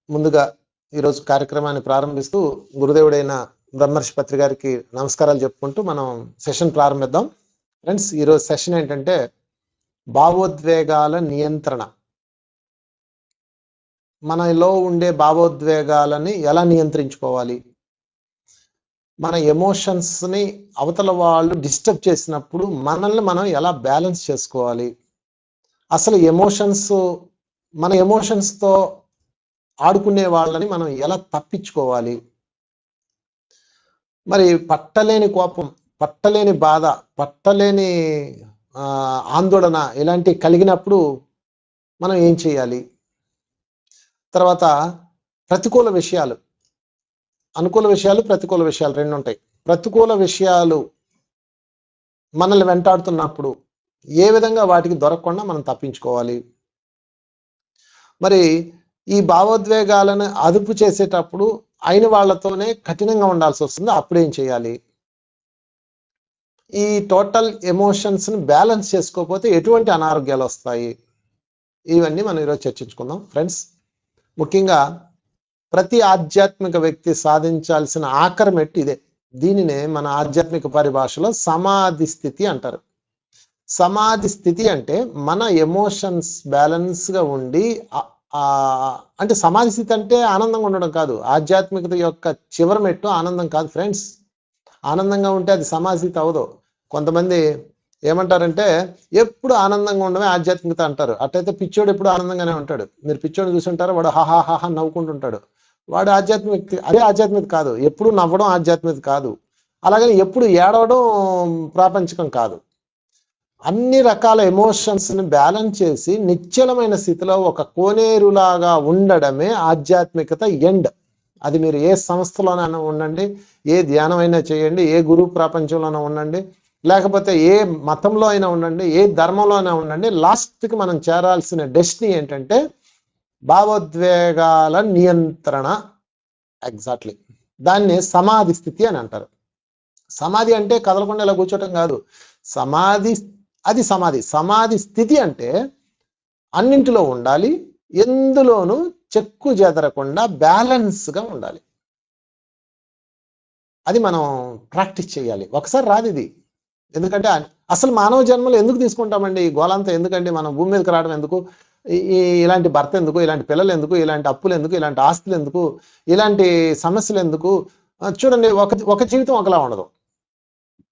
ముందుగా ఈరోజు కార్యక్రమాన్ని ప్రారంభిస్తూ గురుదేవుడైన బ్రహ్మర్షి పత్రి గారికి నమస్కారాలు చెప్పుకుంటూ మనం సెషన్ ప్రారంభిద్దాం. ఫ్రెండ్స్, ఈరోజు సెషన్ ఏంటంటే భావోద్వేగాల నియంత్రణ. మనలో ఉండే భావోద్వేగాలని ఎలా నియంత్రించుకోవాలి, మన ఎమోషన్స్ని అవతల వాళ్ళు డిస్టర్బ్ చేసినప్పుడు మనల్ని మనం ఎలా బ్యాలెన్స్ చేసుకోవాలి, అసలు మన ఎమోషన్స్తో ఆడుకునే వాళ్ళని మనం ఎలా తప్పించుకోవాలి, మరి పట్టలేని కోపం, పట్టలేని బాధ, పట్టలేని ఆందోళన ఇలాంటివి కలిగినప్పుడు మనం ఏం చేయాలి, తర్వాత ప్రతికూల విషయాలు, అనుకూల విషయాలు ప్రతికూల విషయాలు రెండు ఉంటాయి. ప్రతికూల విషయాలు మనల్ని వెంటాడుతున్నప్పుడు ఏ విధంగా వాటికి దొరకకుండా మనం తప్పించుకోవాలి, మరి ఈ భావోద్వేగాలను అదుపు చేసేటప్పుడు అయిన వాళ్ళతోనే కఠినంగా ఉండాల్సి వస్తుంది, అప్పుడేం చేయాలి, ఈ టోటల్ ఎమోషన్స్ని బ్యాలెన్స్ చేసుకోకపోతే ఎటువంటి అనారోగ్యాలు వస్తాయి, ఇవన్నీ మనం ఈరోజు చర్చించుకుందాం. ఫ్రెండ్స్, ముఖ్యంగా ప్రతి ఆధ్యాత్మిక వ్యక్తి సాధించాల్సిన ఆఖరి మెట్టు ఇదే. దీనినే మన ఆధ్యాత్మిక పరిభాషలో సమాధి స్థితి అంటారు. సమాధి స్థితి అంటే మన ఎమోషన్స్ బ్యాలెన్స్గా ఉండి, అంటే సమాధి స్థితి అంటే ఆనందంగా ఉండడం కాదు. ఆధ్యాత్మికత యొక్క చివరి మెట్టు ఆనందం కాదు ఫ్రెండ్స్. ఆనందంగా ఉంటే అది సమాధి స్థితి అవదు. కొంతమంది ఏమంటారంటే ఎప్పుడు ఆనందంగా ఉండమే ఆధ్యాత్మికత అంటారు. అట్టయితే పిచ్చోడు ఎప్పుడు ఆనందంగానే ఉంటాడు. మీరు పిచ్చోడు చూసుంటారు, వాడు హాహాహా నవ్వుకుంటుంటాడు, వాడు ఆధ్యాత్మిక. అదే ఆధ్యాత్మికత కాదు. ఎప్పుడు నవ్వడం ఆధ్యాత్మికత కాదు. అలాగని ఎప్పుడు ఏడవడం ప్రాపంచికం కాదు. అన్ని రకాల ఎమోషన్స్ని బ్యాలెన్స్ చేసి నిశ్చలమైన స్థితిలో ఒక కోనేరులాగా ఉండడమే ఆధ్యాత్మికత ఎండ్. అది మీరు ఏ సంస్థలోనైనా ఉండండి, ఏ ధ్యానం అయినా చేయండి, ఏ గురువు ప్రపంచంలోనైనా ఉండండి, లేకపోతే ఏ మతంలో అయినా ఉండండి, ఏ ధర్మంలో అయినా ఉండండి, లాస్ట్కి మనం చేరాల్సిన డెస్టినీ ఏంటంటే భావోద్వేగాల నియంత్రణ. ఎగ్జాక్ట్లీ దాన్ని సమాధి స్థితి అని అంటారు. సమాధి అంటే కదలకుండా ఇలా కూర్చోటం కాదు. సమాధి స్థితి అంటే అన్నింటిలో ఉండాలి, ఎందులోనూ చెక్కు చెదరకుండా బ్యాలెన్స్గా ఉండాలి. అది మనం ప్రాక్టీస్ చేయాలి. ఒకసారి రాదు ఇది. ఎందుకంటే అసలు మానవ జన్మలు ఎందుకు తీసుకుంటామండి? ఈ గోళంతా ఎందుకండి? మనం భూమి మీదకి రావడం ఎందుకు? ఇలాంటి భర్త ఎందుకు? ఇలాంటి పిల్లలు ఎందుకు? ఇలాంటి అప్పులు ఎందుకు? ఇలాంటి ఆస్తులు ఎందుకు? ఇలాంటి సమస్యలు ఎందుకు? చూడండి, ఒక జీవితం ఒకలా ఉండదు.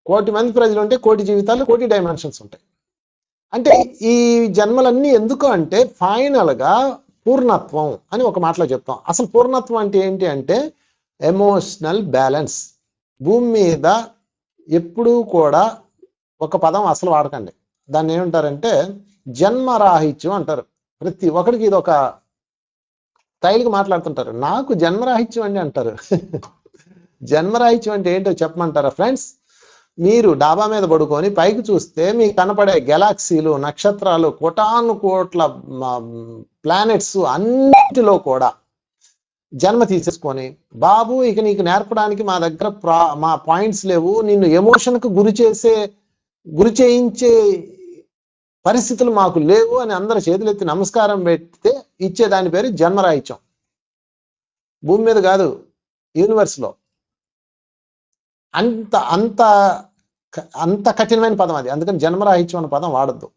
1,000,000 మంది ప్రజలు ఉంటే 1,000,000 జీవితాలు, 1,000,000 డైమెన్షన్స్ ఉంటాయి. అంటే ఈ జన్మలన్నీ ఎందుకు అంటే ఫైనల్గా పూర్ణత్వం అని ఒక మాటలో చెప్తాం. అసలు పూర్ణత్వం అంటే ఏంటి అంటే ఎమోషనల్ బ్యాలెన్స్. భూమి మీద ఎప్పుడూ కూడా ఒక పదం అసలు వాడకండి. దాన్ని ఏమంటారంటే జన్మరాహిత్యం అంటారు. ప్రతి ఒక్కడికి ఇది ఒక స్టైల్గా మాట్లాడుతుంటారు. నాకు జన్మరాహిత్యం అండి అంటారు. జన్మరాహిత్యం అంటే ఏంటో చెప్పమంటారా ఫ్రెండ్స్? మీరు డాబా మీద పడుకొని పైకి చూస్తే మీకు కనపడే గెలాక్సీలు, నక్షత్రాలు, కోటాను కోట్ల ప్లానెట్స్ అన్నిటిలో కూడా జన్మ తీసేసుకొని, బాబు ఇక నీకు నేర్పడానికి మా దగ్గర మా పాయింట్స్ లేవు, నిన్ను ఎమోషన్కు గురి చేయించే పరిస్థితులు మాకు లేవు అని అందరు చేతులెత్తి నమస్కారం పెడితే ఇచ్చే దాని పేరు జన్మరాహిత్యం. భూమి మీద కాదు, యూనివర్స్లో. అంత అంత అంత కఠినమైన పదం అది. అందుకని జన్మరాహిత్యం అనే పదం వాడద్దు.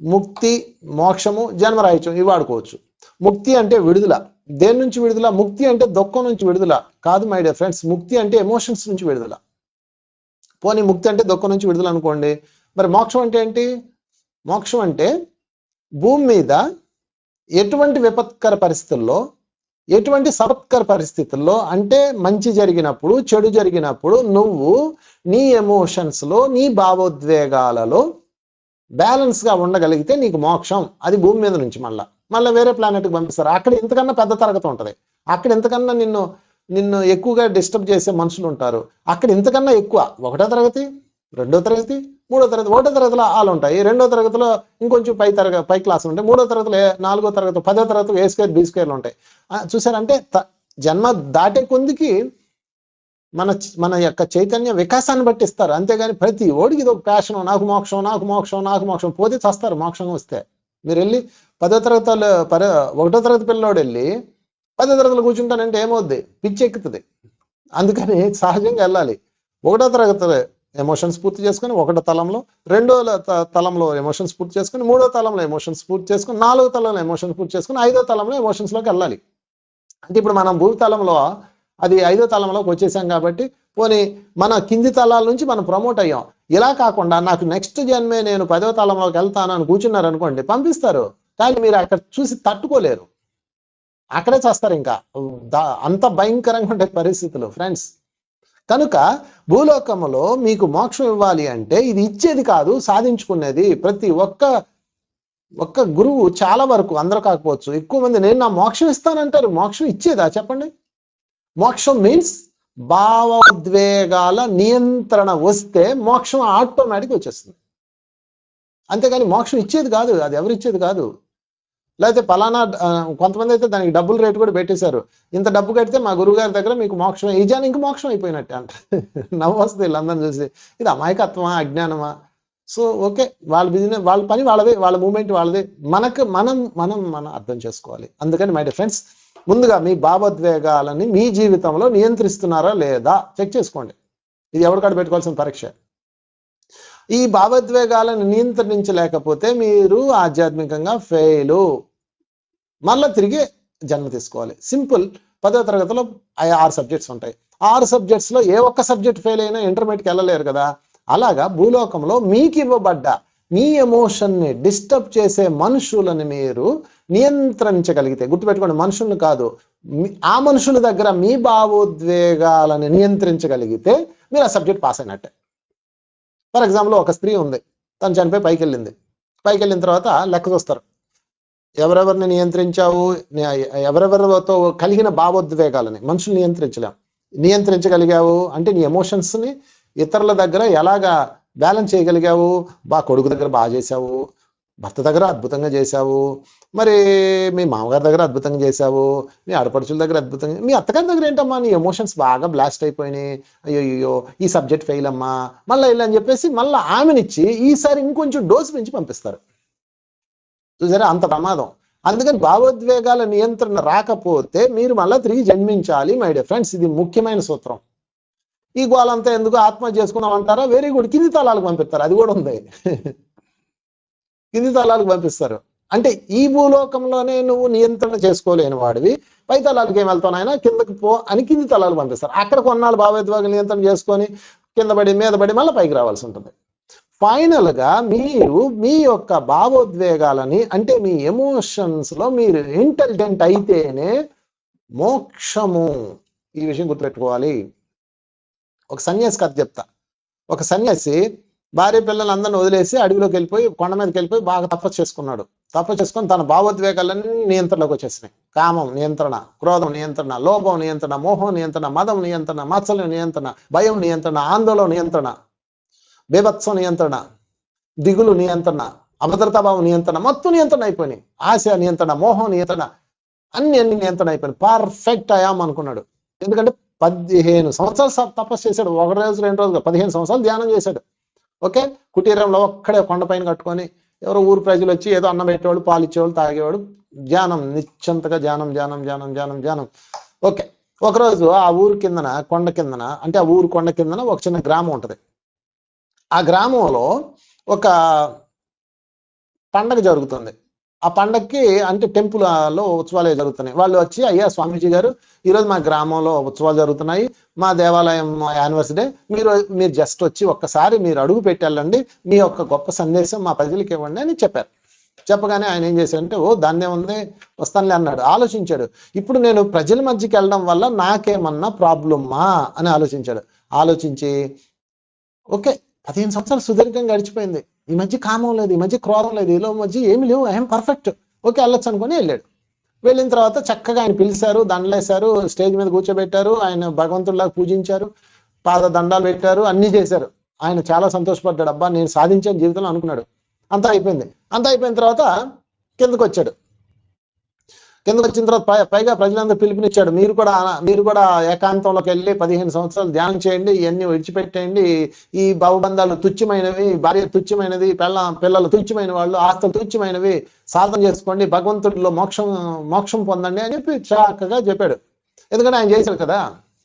ముక్తి, మోక్షము, జన్మరాహిత్యం ఇవి వాడుకోవచ్చు. ముక్తి అంటే విడుదల. దేని నుంచి విడుదల? ముక్తి అంటే దుఃఖం నుంచి విడుదల కాదు మై డియర్ ఫ్రెండ్స్. ముక్తి అంటే ఎమోషన్స్ నుంచి విడుదల. పోనీ ముక్తి అంటే దుఃఖం నుంచి విడుదల అనుకోండి. మరి మోక్షం అంటే ఏంటి? మోక్షం అంటే భూమి మీద ఎటువంటి విపత్కర పరిస్థితుల్లో, ఎటువంటి సపత్కర పరిస్థితుల్లో, అంటే మంచి జరిగినప్పుడు, చెడు జరిగినప్పుడు నువ్వు నీ ఎమోషన్స్లో, నీ భావోద్వేగాలలో బ్యాలెన్స్గా ఉండగలిగితే నీకు మోక్షం. అది భూమి మీద నుంచి మళ్ళీ వేరే ప్లానెట్కి పంపిస్తారు. అక్కడ ఇంతకన్నా పెద్ద తరగతి ఉంటుంది. అక్కడ ఇంతకన్నా నిన్ను ఎక్కువగా డిస్టర్బ్ చేసే మనుషులు ఉంటారు. అక్కడ ఇంతకన్నా ఎక్కువ 1వ తరగతి, 2వ తరగతి, 3వ తరగతి. 1వ తరగతిలో ఆలు ఉంటాయి, 2వ తరగతిలో ఇంకొంచెం పై క్లాసులు ఉంటాయి, 3వ తరగతిలో 4వ తరగతి, 10వ తరగతి A స్క్వేర్ B స్క్వేర్లు ఉంటాయి. చూసారంటే జన్మ దాటే కొందికి మన యొక్క చైతన్య వికాసాన్ని బట్టి ఇస్తారు. అంతేగాని ప్రతి ఓడికి ఇది ఒక ప్యాషన్, నాకు మోక్షం, నాకు మోక్షం, నాకు మోక్షం. పోతే చస్తారు మోక్షం వస్తే. మీరు వెళ్ళి 1వ తరగతి పిల్లోడు వెళ్ళి 10వ తరగతిలో కూర్చుంటానంటే ఏమవుద్ది? పిచ్చి ఎక్కుతుంది. అందుకని సహజంగా వెళ్ళాలి. 1వ తరగతి ఎమోషన్స్ పూర్తి చేసుకొని 1వ తలంలో, 2వ తలంలో ఎమోషన్స్ పూర్తి చేసుకొని, 3వ తలంలో ఎమోషన్స్ పూర్తి చేసుకొని, 4వ తలంలో ఎమోషన్స్ పూర్తి చేసుకొని, 5వ తలంలో ఎమోషన్స్లోకి వెళ్ళాలి. అంటే ఇప్పుడు మనం భూమి తలంలో అది 5వ తలంలోకి వచ్చేసాం కాబట్టి పోనీ మన కింది తలాల నుంచి మనం ప్రమోట్ అయ్యాం. ఇలా కాకుండా నాకు నెక్స్ట్ జన్మే నేను 10వ తలంలోకి వెళ్తాను అని కూర్చున్నారు అనుకోండి, పంపిస్తారు. కానీ మీరు అక్కడ చూసి తట్టుకోలేరు, అక్కడే చేస్తారు. ఇంకా అంత భయంకరంగా ఉండే పరిస్థితులు ఫ్రెండ్స్. కనుక భూలోకములో మీకు మోక్షం ఇవ్వాలి అంటే ఇది ఇచ్చేది కాదు, సాధించుకునేది. ప్రతి ఒక్క గురువు చాలా వరకు, అందరూ కాకపోవచ్చు, ఎక్కువ మంది నేను నా మోక్షం ఇస్తానంటారు. మోక్షం ఇచ్చేదా చెప్పండి? మోక్షం మీన్స్ భావోద్వేగాల నియంత్రణ వస్తే మోక్షం ఆటోమేటిక్ వచ్చేస్తుంది. అంతేగాని మోక్షం ఇచ్చేది కాదు, అది ఎవరు ఇచ్చేది కాదు. లేకపోతే పలానా కొంతమంది అయితే దానికి డబ్బుల రేటు కూడా పెట్టేశారు. ఇంత డబ్బు కడితే మా గురువుగారి దగ్గర మీకు మోక్షం, ఈ జాని ఇంక మోక్షం అయిపోయినట్టే అంట. నవ్వు వస్తుంది వీళ్ళందరినీ చూసి. ఇది అమాయకత్వమా, అజ్ఞానమా? సో ఓకే, వాళ్ళ బిజినెస్, వాళ్ళ పని వాళ్ళదే, వాళ్ళ మూమెంట్ వాళ్ళదే. మనం అర్థం చేసుకోవాలి. అందుకని మై డియర్ ఫ్రెండ్స్, ముందుగా మీ భావోద్వేగాలని మీ జీవితంలో నియంత్రిస్తున్నారా లేదా చెక్ చేసుకోండి. ఇది ఎవరికాడ పెట్టుకోవాల్సిన పరీక్ష. ఈ భావోద్వేగాలను నియంత్రించలేకపోతే మీరు ఆధ్యాత్మికంగా ఫెయిలు. మళ్ళీ తిరిగి జన్మ తీసుకోవాలి. సింపుల్. 10వ తరగతిలో 6 సబ్జెక్ట్స్ ఉంటాయి. 6 సబ్జెక్ట్స్లో ఏ ఒక్క సబ్జెక్ట్ ఫెయిల్ అయినా ఇంటర్మీడియట్కి వెళ్ళలేరు కదా. అలాగా భూలోకంలో మీకు ఇవ్వబడ్డ మీ ఎమోషన్ని డిస్టర్బ్ చేసే మనుషులని మీరు నియంత్రించగలిగితే, గుర్తుపెట్టుకోండి, మనుషుల్ని కాదు, ఆ మనుషుల దగ్గర మీ భావోద్వేగాలను నియంత్రించగలిగితే మీరు ఆ సబ్జెక్ట్ పాస్ అయినట్టే. ఫర్ ఎగ్జాంపుల్, ఒక స్త్రీ ఉంది, తను చనిపోయి పైకి వెళ్ళిన తర్వాత లెక్క చూస్తారు. ఎవరెవరిని నియంత్రించావు, ఎవరెవరితో కలిగిన భావోద్వేగాలని. మనుషులు నియంత్రించగలిగావు అంటే నీ ఎమోషన్స్ని ఇతరుల దగ్గర ఎలాగా బ్యాలెన్స్ చేయగలిగావు? కొడుకు దగ్గర బాగా చేసావు, భర్త దగ్గర అద్భుతంగా చేశావు, మరి మీ మామగారి దగ్గర అద్భుతంగా చేశావు, మీ ఆడపడుచుల దగ్గర అద్భుతంగా, మీ అత్తగారి దగ్గర ఏంటమ్మా నీ ఎమోషన్స్ బాగా బ్లాస్ట్ అయిపోయినాయి, అయ్యో ఈ సబ్జెక్ట్ ఫెయిల్ అమ్మా, మళ్ళీ ఇలా అని చెప్పేసి మళ్ళీ ఆమెనిచ్చి ఈసారి ఇంకొంచెం డోసు పెంచి పంపిస్తారు. చూసారా అంత ప్రమాదం. అందుకని భావోద్వేగాల నియంత్రణ రాకపోతే మీరు మళ్ళీ తిరిగి జన్మించాలి మై డియర్ ఫ్రెండ్స్. ఇది ముఖ్యమైన సూత్రం. ఈ గోలంతా ఎందుకు ఆత్మహత్య చేసుకున్నాం అంటారా? వెరీ గుడ్, కింది తలాలకు పంపిస్తారు. అది కూడా ఉంది, కింది తలాలకు పంపిస్తారు. అంటే ఈ భూలోకంలోనే నువ్వు నియంత్రణ చేసుకోలేని వాడివి, పై తలాలకు ఏం వెళ్తావు ఆయన, కిందకి పో అని కింది తలాలకు పంపిస్తారు. అక్కడ కొన్నాళ్ళు భావోద్వేగ నియంత్రణ చేసుకొని కింద పడి మీద పడి మళ్ళీ పైకి రావాల్సి ఉంటుంది. ఫైనల్ గా మీరు మీ యొక్క భావోద్వేగాలని, అంటే మీ ఎమోషన్స్ లో మీరు ఇంటెలిజెంట్ అయితేనే మోక్షము. ఈ విషయం గుర్తుపెట్టుకోవాలి. ఒక సన్యాసి కథ చెప్తా. ఒక సన్యాసి భార్య పిల్లలందరిని వదిలేసి అడవిలోకి వెళ్ళిపోయి, కొండ మీదకి వెళ్ళిపోయి బాగా తపస్సు చేసుకున్నాడు. తపస్సు చేసుకొని తన భావోద్వేగాలన్నీ నియంత్రణలోకి వచ్చేసినాయి. కామం నియంత్రణ, క్రోధం నియంత్రణ, లోభం నియంత్రణ, మోహం నియంత్రణ, మదం నియంత్రణ, మాత్సల్యం నియంత్రణ, భయం నియంత్రణ, ఆందోళన నియంత్రణ, బీభత్సం నియంత్రణ, దిగులు నియంత్రణ, అభద్రతాభావం నియంత్రణ, మొత్తం నియంత్రణ అయిపోయినాయి. ఆశ నియంత్రణ, మోహం నియంత్రణ, అన్ని నియంత్రణ అయిపోయినాయి. పర్ఫెక్ట్ అయాం అనుకున్నాడు. ఎందుకంటే 15 సంవత్సరాలు తపస్సు చేశాడు. 1 రోజు 2 రోజులు 15 సంవత్సరాలు ధ్యానం చేశాడు. ఓకే, కుటీరంలో ఒక్కడే కొండపైన కట్టుకొని ఎవరో ఊరు ప్రజలు వచ్చి ఏదో అన్నం పెట్టేవాడు, పాలు ఇచ్చేవాడు, తాగేవాడు, ధ్యానం, నిశ్చంతగా ధ్యానం. ఓకే, ఒకరోజు ఆ ఊరు కిందన, కొండ కిందన, అంటే ఆ ఊరు కొండ కిందన ఒక చిన్న గ్రామం ఉంటుంది. ఆ గ్రామంలో ఒక పండగ జరుగుతుంది. ఆ పండగకి అంటే టెంపుల్లో ఉత్సవాలు జరుగుతున్నాయి. వాళ్ళు వచ్చి, అయ్యా స్వామీజీ గారు, ఈరోజు మా గ్రామంలో ఉత్సవాలు జరుగుతున్నాయి, మా దేవాలయం యానివర్సరీ, మీరు జస్ట్ వచ్చి ఒక్కసారి మీరు అడుగు పెట్టాలండి, మీ యొక్క గొప్ప సందేశం మా ప్రజలకి ఇవ్వండి అని చెప్పారు. చెప్పగానే ఆయన ఏం చేశారంటే, దాన్నే ఉంది, వస్తానులే అన్నాడు. ఆలోచించాడు, ఇప్పుడు నేను ప్రజల మధ్యకి వెళ్ళడం వల్ల నాకేమన్నా ప్రాబ్లమ్మా అని ఆలోచించి ఓకే, 15 సంవత్సరాలు సుదీర్ఘంగా గడిచిపోయింది, ఈ మధ్య కామం లేదు, ఈ మధ్య క్రోధం లేదు, ఈలో మధ్య ఏమి లేవు, ఐఎమ్ పర్ఫెక్ట్, ఓకే వెళ్ళొచ్చు అనుకుని వెళ్ళాడు. వెళ్ళిన తర్వాత చక్కగా ఆయన పిలిచారు, దండలేశారు, స్టేజ్ మీద కూర్చోబెట్టారు, ఆయన భగవంతుడిలాగా పూజించారు, పాద దండాలు పెట్టారు, అన్ని చేశారు. ఆయన చాలా సంతోషపడ్డాడు. అబ్బా నేను సాధించాను జీవితంలో అనుకున్నాడు. అంతా అయిపోయింది. అంతా అయిపోయిన తర్వాత కిందకు వచ్చాడు. కిందకు వచ్చిన తర్వాత పైగా ప్రజలందరూ పిలుపునిచ్చాడు, మీరు కూడా ఏకాంతంలోకి వెళ్ళి 15 సంవత్సరాలు ధ్యానం చేయండి, ఇవన్నీ విడిచిపెట్టేయండి, ఈ భావబంధాలు తుచ్చమైనవి, భార్య తుచ్చమైనది, పిల్లలు తుచ్చమైన వాళ్ళు, ఆస్తులు తుచ్చమైనవి, సాధన చేసుకోండి, భగవంతుడిలో మోక్షం పొందండి అని చెప్పి చక్కగా చెప్పాడు. ఎందుకంటే ఆయన చేశాడు కదా.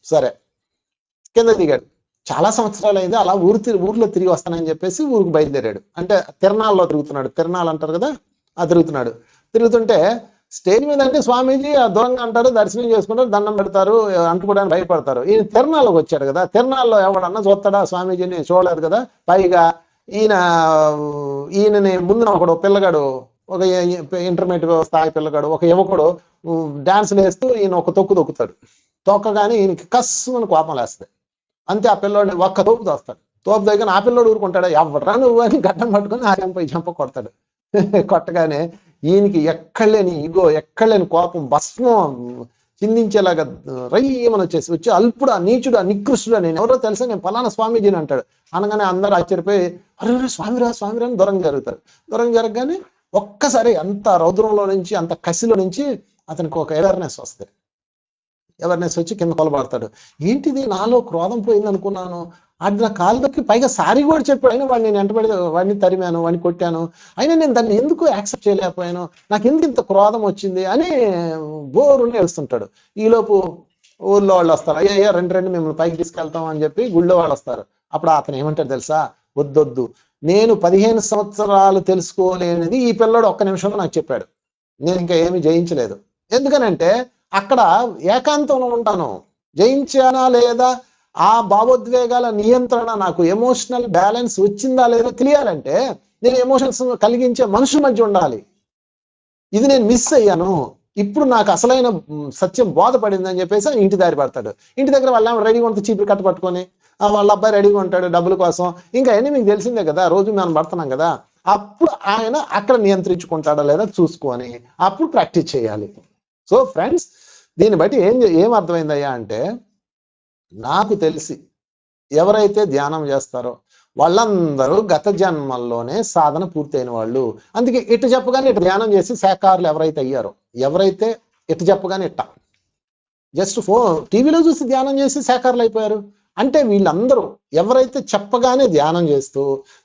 సరే, కింద దిగాడు. చాలా సంవత్సరాలు అయింది, అలా ఊర్లో తిరిగి వస్తానని చెప్పేసి ఊరికి బయలుదేరాడు. అంటే తిరణాల్లో తిరుగుతున్నాడు, తిరణాలు అంటారు కదా, తిరుగుతుంటే స్టేజ్ మీద అంటే స్వామీజీ దూరంగా అంటారు, దర్శనం చేసుకుంటారు, దండం పెడతారు, అంటుకోవడానికి భయపడతారు. ఈయన తిరణాల్లోకి వచ్చాడు కదా, తిరణాల్లో ఎవడన్నా చూస్తాడా స్వామీజీని? చూడలేదు కదా. పైగా ఈయనని ముందున ఒకడు పిల్లగాడు, ఒక ఇంటర్మీడియట్ స్థాయి పిల్లగాడు, ఒక యువకుడు డాన్సులు వేస్తూ ఈయన ఒక తొక్కుతాడు. తొక్కగానే ఈయనకి కస్సుమని కోపం లేస్తుంది. అంతే, ఆ పిల్లోడిని ఒక్క తోపు తోస్తాడు. తోపు దగ్గర ఆ పిల్లోడు ఊరుకుంటాడు, ఎవడరా నువ్వు అని గడ్డం పట్టుకొని ఆ చంప కొడతాడు. కొట్టగానే ఈయనకి ఎక్కడలేని ఇగో, ఎక్కడలేని కోపం భస్మం చిందించేలాగా రయ్యమని వచ్చి అల్పుడా, నీచుడా, నికృష్టుడా, నేను ఎవరో తెలుసా, నేను పలానా స్వామీజీని అంటాడు. అనగానే అందరూ ఆశ్చర్యపోయి అరే స్వామిరా అని దూరం జరుగుతారు. దూరం జరగగానే ఒక్కసారి అంత రౌద్రంలో నుంచి, అంత కసిలో నుంచి అతనికి ఒక అవేర్నెస్ వస్తుంది. అవేర్నెస్ వచ్చి కింద కొలబడతాడు. ఏంటిది, నాలో క్రోధం పోయింది అనుకున్నాను, అది నా కాలు దొక్కి పైగా సారీ కూడా చెప్పాడు. అయినా వాడిని నేను వెంటబడి వాడిని తరిమాను, వాడిని కొట్టాను, అయినా నేను దాన్ని ఎందుకు యాక్సెప్ట్ చేయలేకపోయాను, నాకు ఎందుకు ఇంత క్రోధం వచ్చింది అని బోరుని ఏడుస్తుంటాడు. ఈలోపు ఊళ్ళో వాళ్ళు వస్తారు, అయ్యా రెండు మిమ్మల్ని పైకి తీసుకెళ్తాం అని చెప్పి గుళ్ళో వాళ్ళు వస్తారు. అప్పుడు అతను ఏమంటాడు తెలుసా, వద్దొద్దు, నేను 15 సంవత్సరాలు తెలుసుకోలేనిది ఈ పిల్లడు ఒక్క నిమిషంలో నాకు చెప్పాడు, నేను ఇంకా ఏమి జయించలేదు. ఎందుకనంటే అక్కడ ఏకాంతంలో ఉంటాను, జయించానా లేదా, ఆ భావోద్వేగాల నియంత్రణ, నాకు ఎమోషనల్ బ్యాలెన్స్ వచ్చిందా లేదా తెలియాలంటే నేను ఎమోషన్స్ కలిగించే మనుషుల మధ్య ఉండాలి. ఇది నేను మిస్ అయ్యాను, ఇప్పుడు నాకు అసలైన సత్యం బోధపడింది అని చెప్పేసి ఇంటి దారి పడతాడు. ఇంటి దగ్గర వాళ్ళ రెడీగా ఉంటుంది, చీపురు కట్ట పట్టుకొని, వాళ్ళ అబ్బాయి రెడీగా ఉంటాడు డబ్బుల కోసం, ఇంకా అన్నీ మీకు తెలిసిందే కదా, రోజు మనం పడుతున్నాం కదా. అప్పుడు ఆయన అక్కడ నియంత్రించుకుంటాడా లేదా చూసుకొని అప్పుడు ప్రాక్టీస్ చేయాలి. సో ఫ్రెండ్స్, దీన్ని బట్టి ఏం అర్థమైందయ్యా అంటే, నాకు తెలిసి ఎవరైతే ధ్యానం చేస్తారో వాళ్ళందరూ గత జన్మల్లోనే సాధన పూర్తయిన వాళ్ళు. అందుకే ఇటు చెప్పగానే ఇటు ధ్యానం చేసి శాఖారులు ఎవరైతే అయ్యారో, ఎవరైతే ఇటు చెప్పగానే జస్ట్ టీవీలో చూసి ధ్యానం చేసి శాఖారులు అయిపోయారు అంటే, వీళ్ళందరూ ఎవరైతే చెప్పగానే ధ్యానం చేస్తూ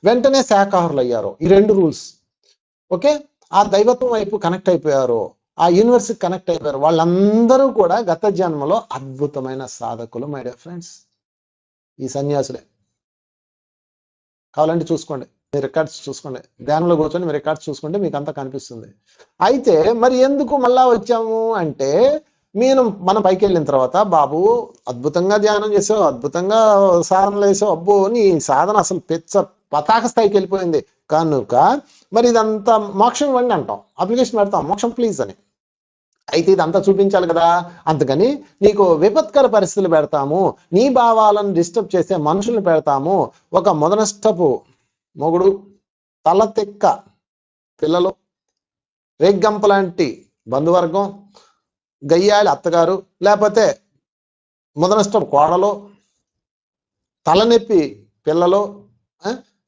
వెంటనే శాఖారులు అయ్యారో, ఈ 2 రూల్స్ ఓకే, ఆ దైవత్వం వైపు కనెక్ట్ అయిపోయారో, ఆ యూనివర్స్కి కనెక్ట్ అయిపోయారు, వాళ్ళందరూ కూడా గత జన్మలో అద్భుతమైన సాధకులు. మై డియర్ ఫ్రెండ్స్, ఈ సన్యాసులే. కావాలంటే చూసుకోండి, మీ రికార్డ్స్ చూసుకోండి, ధ్యానంలో కూర్చొని మీ రికార్డ్స్ చూసుకుంటే మీకు అంతా కనిపిస్తుంది. అయితే మరి ఎందుకు మళ్ళా వచ్చాము అంటే, మనం పైకి వెళ్ళిన తర్వాత, బాబు అద్భుతంగా ధ్యానం చేసావు, అద్భుతంగా సాధనలు వేసావు, అబ్బో నీ సాధన అసలు పతాక స్థాయికి వెళ్ళిపోయింది కనుక మరి ఇదంతా మోక్షం ఇవ్వండి అంటాం, అప్లికేషన్ పెడతాం, మోక్షం ప్లీజ్ అని. అయితే ఇదంతా చూపించాలి కదా, అందుకని నీకు విపత్కర పరిస్థితులు పెడతాము, నీ భావాలను డిస్టర్బ్ చేసే మనుషుల్ని పెడతాము. ఒక మొదనష్టపు మొగుడు, తలతెక్క పిల్లలు, రేగ్గంప లాంటి బంధువర్గం, గయ్యాలి అత్తగారు, లేకపోతే మొదనష్టపు కోడలు, తలనొప్పి పిల్లలు,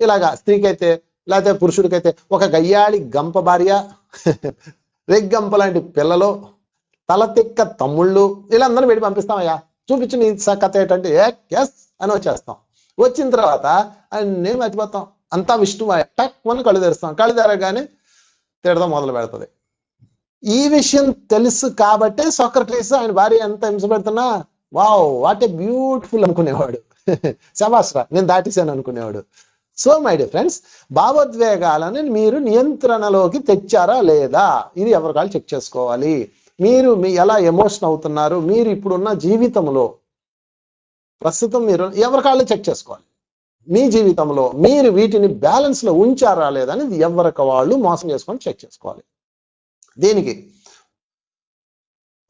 ఇలాగా స్త్రీకైతే లేకపోతే పురుషుడికైతే ఒక గయ్యాళి గంప భార్య, రేగ్గంప లాంటి పిల్లలు, తలతిక్క తమ్ముళ్ళు, వీళ్ళందరూ పెట్టి పంపిస్తామయ్యా, చూపించి నీ కథ ఏంటంటే ఎస్ అని వచ్చేస్తాం. వచ్చిన తర్వాత అన్నీ మర్చిపోతాం, అంతా విష్ణువు టక్ అని కళ్ళు తెరుస్తాం. కళ్ళు తెరగానే తిడతాం మొదలు పెడుతుంది. ఈ విషయం తెలుసు కాబట్టే సోక్రటీస్ ఆయన భార్య ఎంత హింస పెడుతున్నా వావ్ వాట్ ఏ బ్యూటిఫుల్ అనుకునేవాడు, శభాష్రా నేను దాటేశాను అనుకునేవాడు. సో మై డియర్ ఫ్రెండ్స్, భావోద్వేగాలను మీరు నియంత్రణలోకి తెచ్చారా లేదా, ఇది ఎవరికాళ్ళు చెక్ చేసుకోవాలి. మీరు ఎలా ఎమోషన్ అవుతున్నారు, మీరు ఇప్పుడున్న జీవితంలో ప్రస్తుతం మీరు ఎవరికాళ్ళు చెక్ చేసుకోవాలి. మీ జీవితంలో మీరు వీటిని బ్యాలెన్స్ లో ఉంచారా లేదా అనేది ఎవరికి వాళ్ళు మోసం చేసుకొని చెక్ చేసుకోవాలి. దీనికి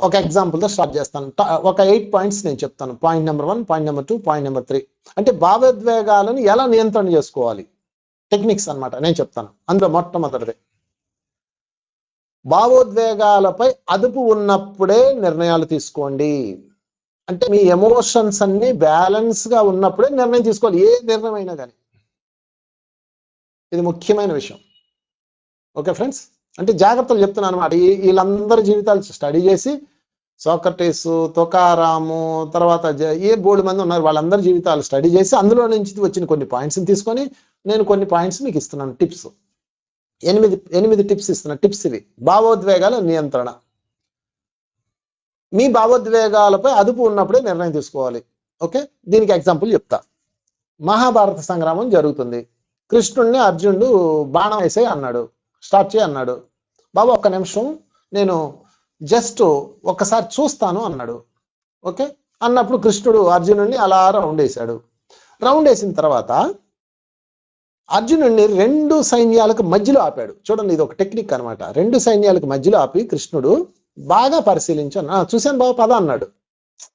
ఒక ఎగ్జాంపుల్తో స్టార్ట్ చేస్తాను. ఒక 8 పాయింట్స్ నేను చెప్తాను. Point number 1, point number 2, point number 3. అంటే భావోద్వేగాలను ఎలా నియంత్రణ చేసుకోవాలి, టెక్నిక్స్ అన్నమాట నేను చెప్తాను. అందులో మొట్టమొదటిది, భావోద్వేగాలపై అదుపు ఉన్నప్పుడే నిర్ణయాలు తీసుకోండి. అంటే మీ ఎమోషన్స్ అన్ని బ్యాలెన్స్ గా ఉన్నప్పుడే నిర్ణయం తీసుకోవాలి, ఏ నిర్ణయం అయినా కానీ. ఇది ముఖ్యమైన విషయం. ఓకే ఫ్రెండ్స్, అంటే జాగ్రత్తలు చెప్తున్నాను అనమాట. వీళ్ళందరి జీవితాలు స్టడీ చేసి సోక్రటీస్, తొకారాము, తర్వాత ఏ బోర్డు మంది ఉన్నారు, వాళ్ళందరి జీవితాలు స్టడీ చేసి అందులో నుంచి వచ్చిన కొన్ని పాయింట్స్ని తీసుకొని నేను కొన్ని పాయింట్స్ మీకు ఇస్తున్నాను. టిప్స్ 8 టిప్స్ ఇస్తున్నా. టిప్స్ ఇవి. భావోద్వేగాల నియంత్రణ. మీ భావోద్వేగాలపై అదుపు ఉన్నప్పుడే నిర్ణయం తీసుకోవాలి. ఓకే, దీనికి ఎగ్జాంపుల్ చెప్తా. మహాభారత సంగ్రామం జరుగుతుంది. కృష్ణుడిని అర్జునుడు బాణం వేసే అన్నాడు, స్టార్ట్ చేయి అన్నాడు. బాబా ఒక్క నిమిషం నేను జస్ట్ ఒక్కసారి చూస్తాను అన్నాడు. ఓకే అన్నప్పుడు కృష్ణుడు అర్జునుడిని అలా రౌండ్ వేశాడు. రౌండ్ వేసిన తర్వాత అర్జునుడిని 2 సైన్యాలకు మధ్యలో ఆపాడు. చూడండి, ఇది ఒక టెక్నిక్ అనమాట. 2 సైన్యాలకు మధ్యలో ఆపి కృష్ణుడు బాగా పరిశీలించాను. చూశాను బాబా, పద అన్నాడు.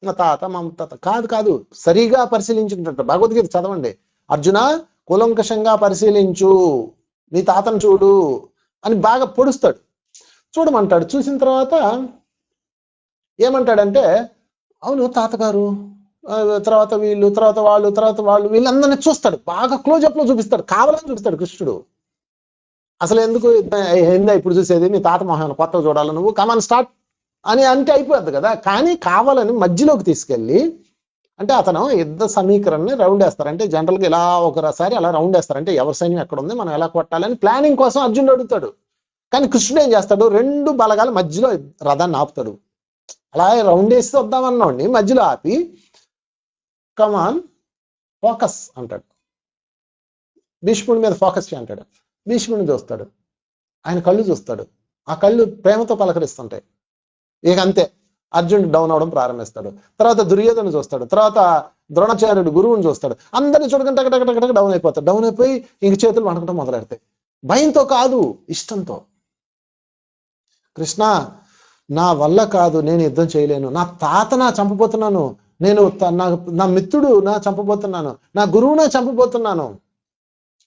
మా తాత మా తాత కాదు సరిగా పరిశీలించుకుంటాడు. భగవద్గీత చదవండి. అర్జున కూలంకషంగా పరిశీలించు, నీ తాతను చూడు అని బాగా పొడుస్తాడు. చూడమంటాడు. చూసిన తర్వాత ఏమంటాడంటే, అవును తాతగారు, తర్వాత వీళ్ళు, తర్వాత వాళ్ళు వీళ్ళందరినీ చూస్తాడు. బాగా క్లోజప్ లో చూపిస్తాడు, కావాలని చూపిస్తాడు కృష్ణుడు. అసలు ఎందుకు ఏందా ఇప్పుడు చూసేది, నీ తాత మొహం కొత్తగా చూడాలి, నువ్వు కమాన్ స్టార్ట్ అని అంటే అయిపోద్ది కదా. కానీ కావాలని మధ్యలోకి తీసుకెళ్ళి, అంటే అతను యుద్ధ సమీకరణని రౌండ్ వేస్తారు. అంటే జనరల్గా ఇలా ఒకసారి అలా రౌండ్ వేస్తారు. అంటే ఎవరి సైన్యం ఎక్కడ ఉంది, మనం ఎలా కొట్టాలని ప్లానింగ్ కోసం అర్జునుడు అడుగుతాడు. కానీ కృష్ణుడు ఏం చేస్తాడు, 2 బలగాల మధ్యలో రథాన్ని ఆపుతాడు. అలా రౌండ్ వేసి వద్దామన్నాడిని మధ్యలో ఆపి కమాన్ ఫోకస్ అంటాడు. భీష్ముడి మీద ఫోకస్ చేయి అంటాడు. భీష్ముడిని చూస్తాడు, ఆయన కళ్ళు చూస్తాడు. ఆ కళ్ళు ప్రేమతో పలకరిస్తుంటాయి. ఇక అంతే, అర్జునుడు డౌన్ అవడం ప్రారంభిస్తాడు. తర్వాత దుర్యోధను చూస్తాడు. తర్వాత ద్రోణాచార్యుడు గురువుని చూస్తాడు. అందరిని చూడకుండా టక డౌన్ అయిపోతాడు. డౌన్ అయిపోయి ఇంక చేతులు వణకడం మొదలెడతాయి. భయంతో కాదు, ఇష్టంతో. కృష్ణ, నా వల్ల కాదు, నేను యుద్ధం చేయలేను. నా తాత నా చంపబోతున్నాను, నేను నా మిత్రుడు నా చంపబోతున్నాను, నా గురువు నా చంపబోతున్నాను,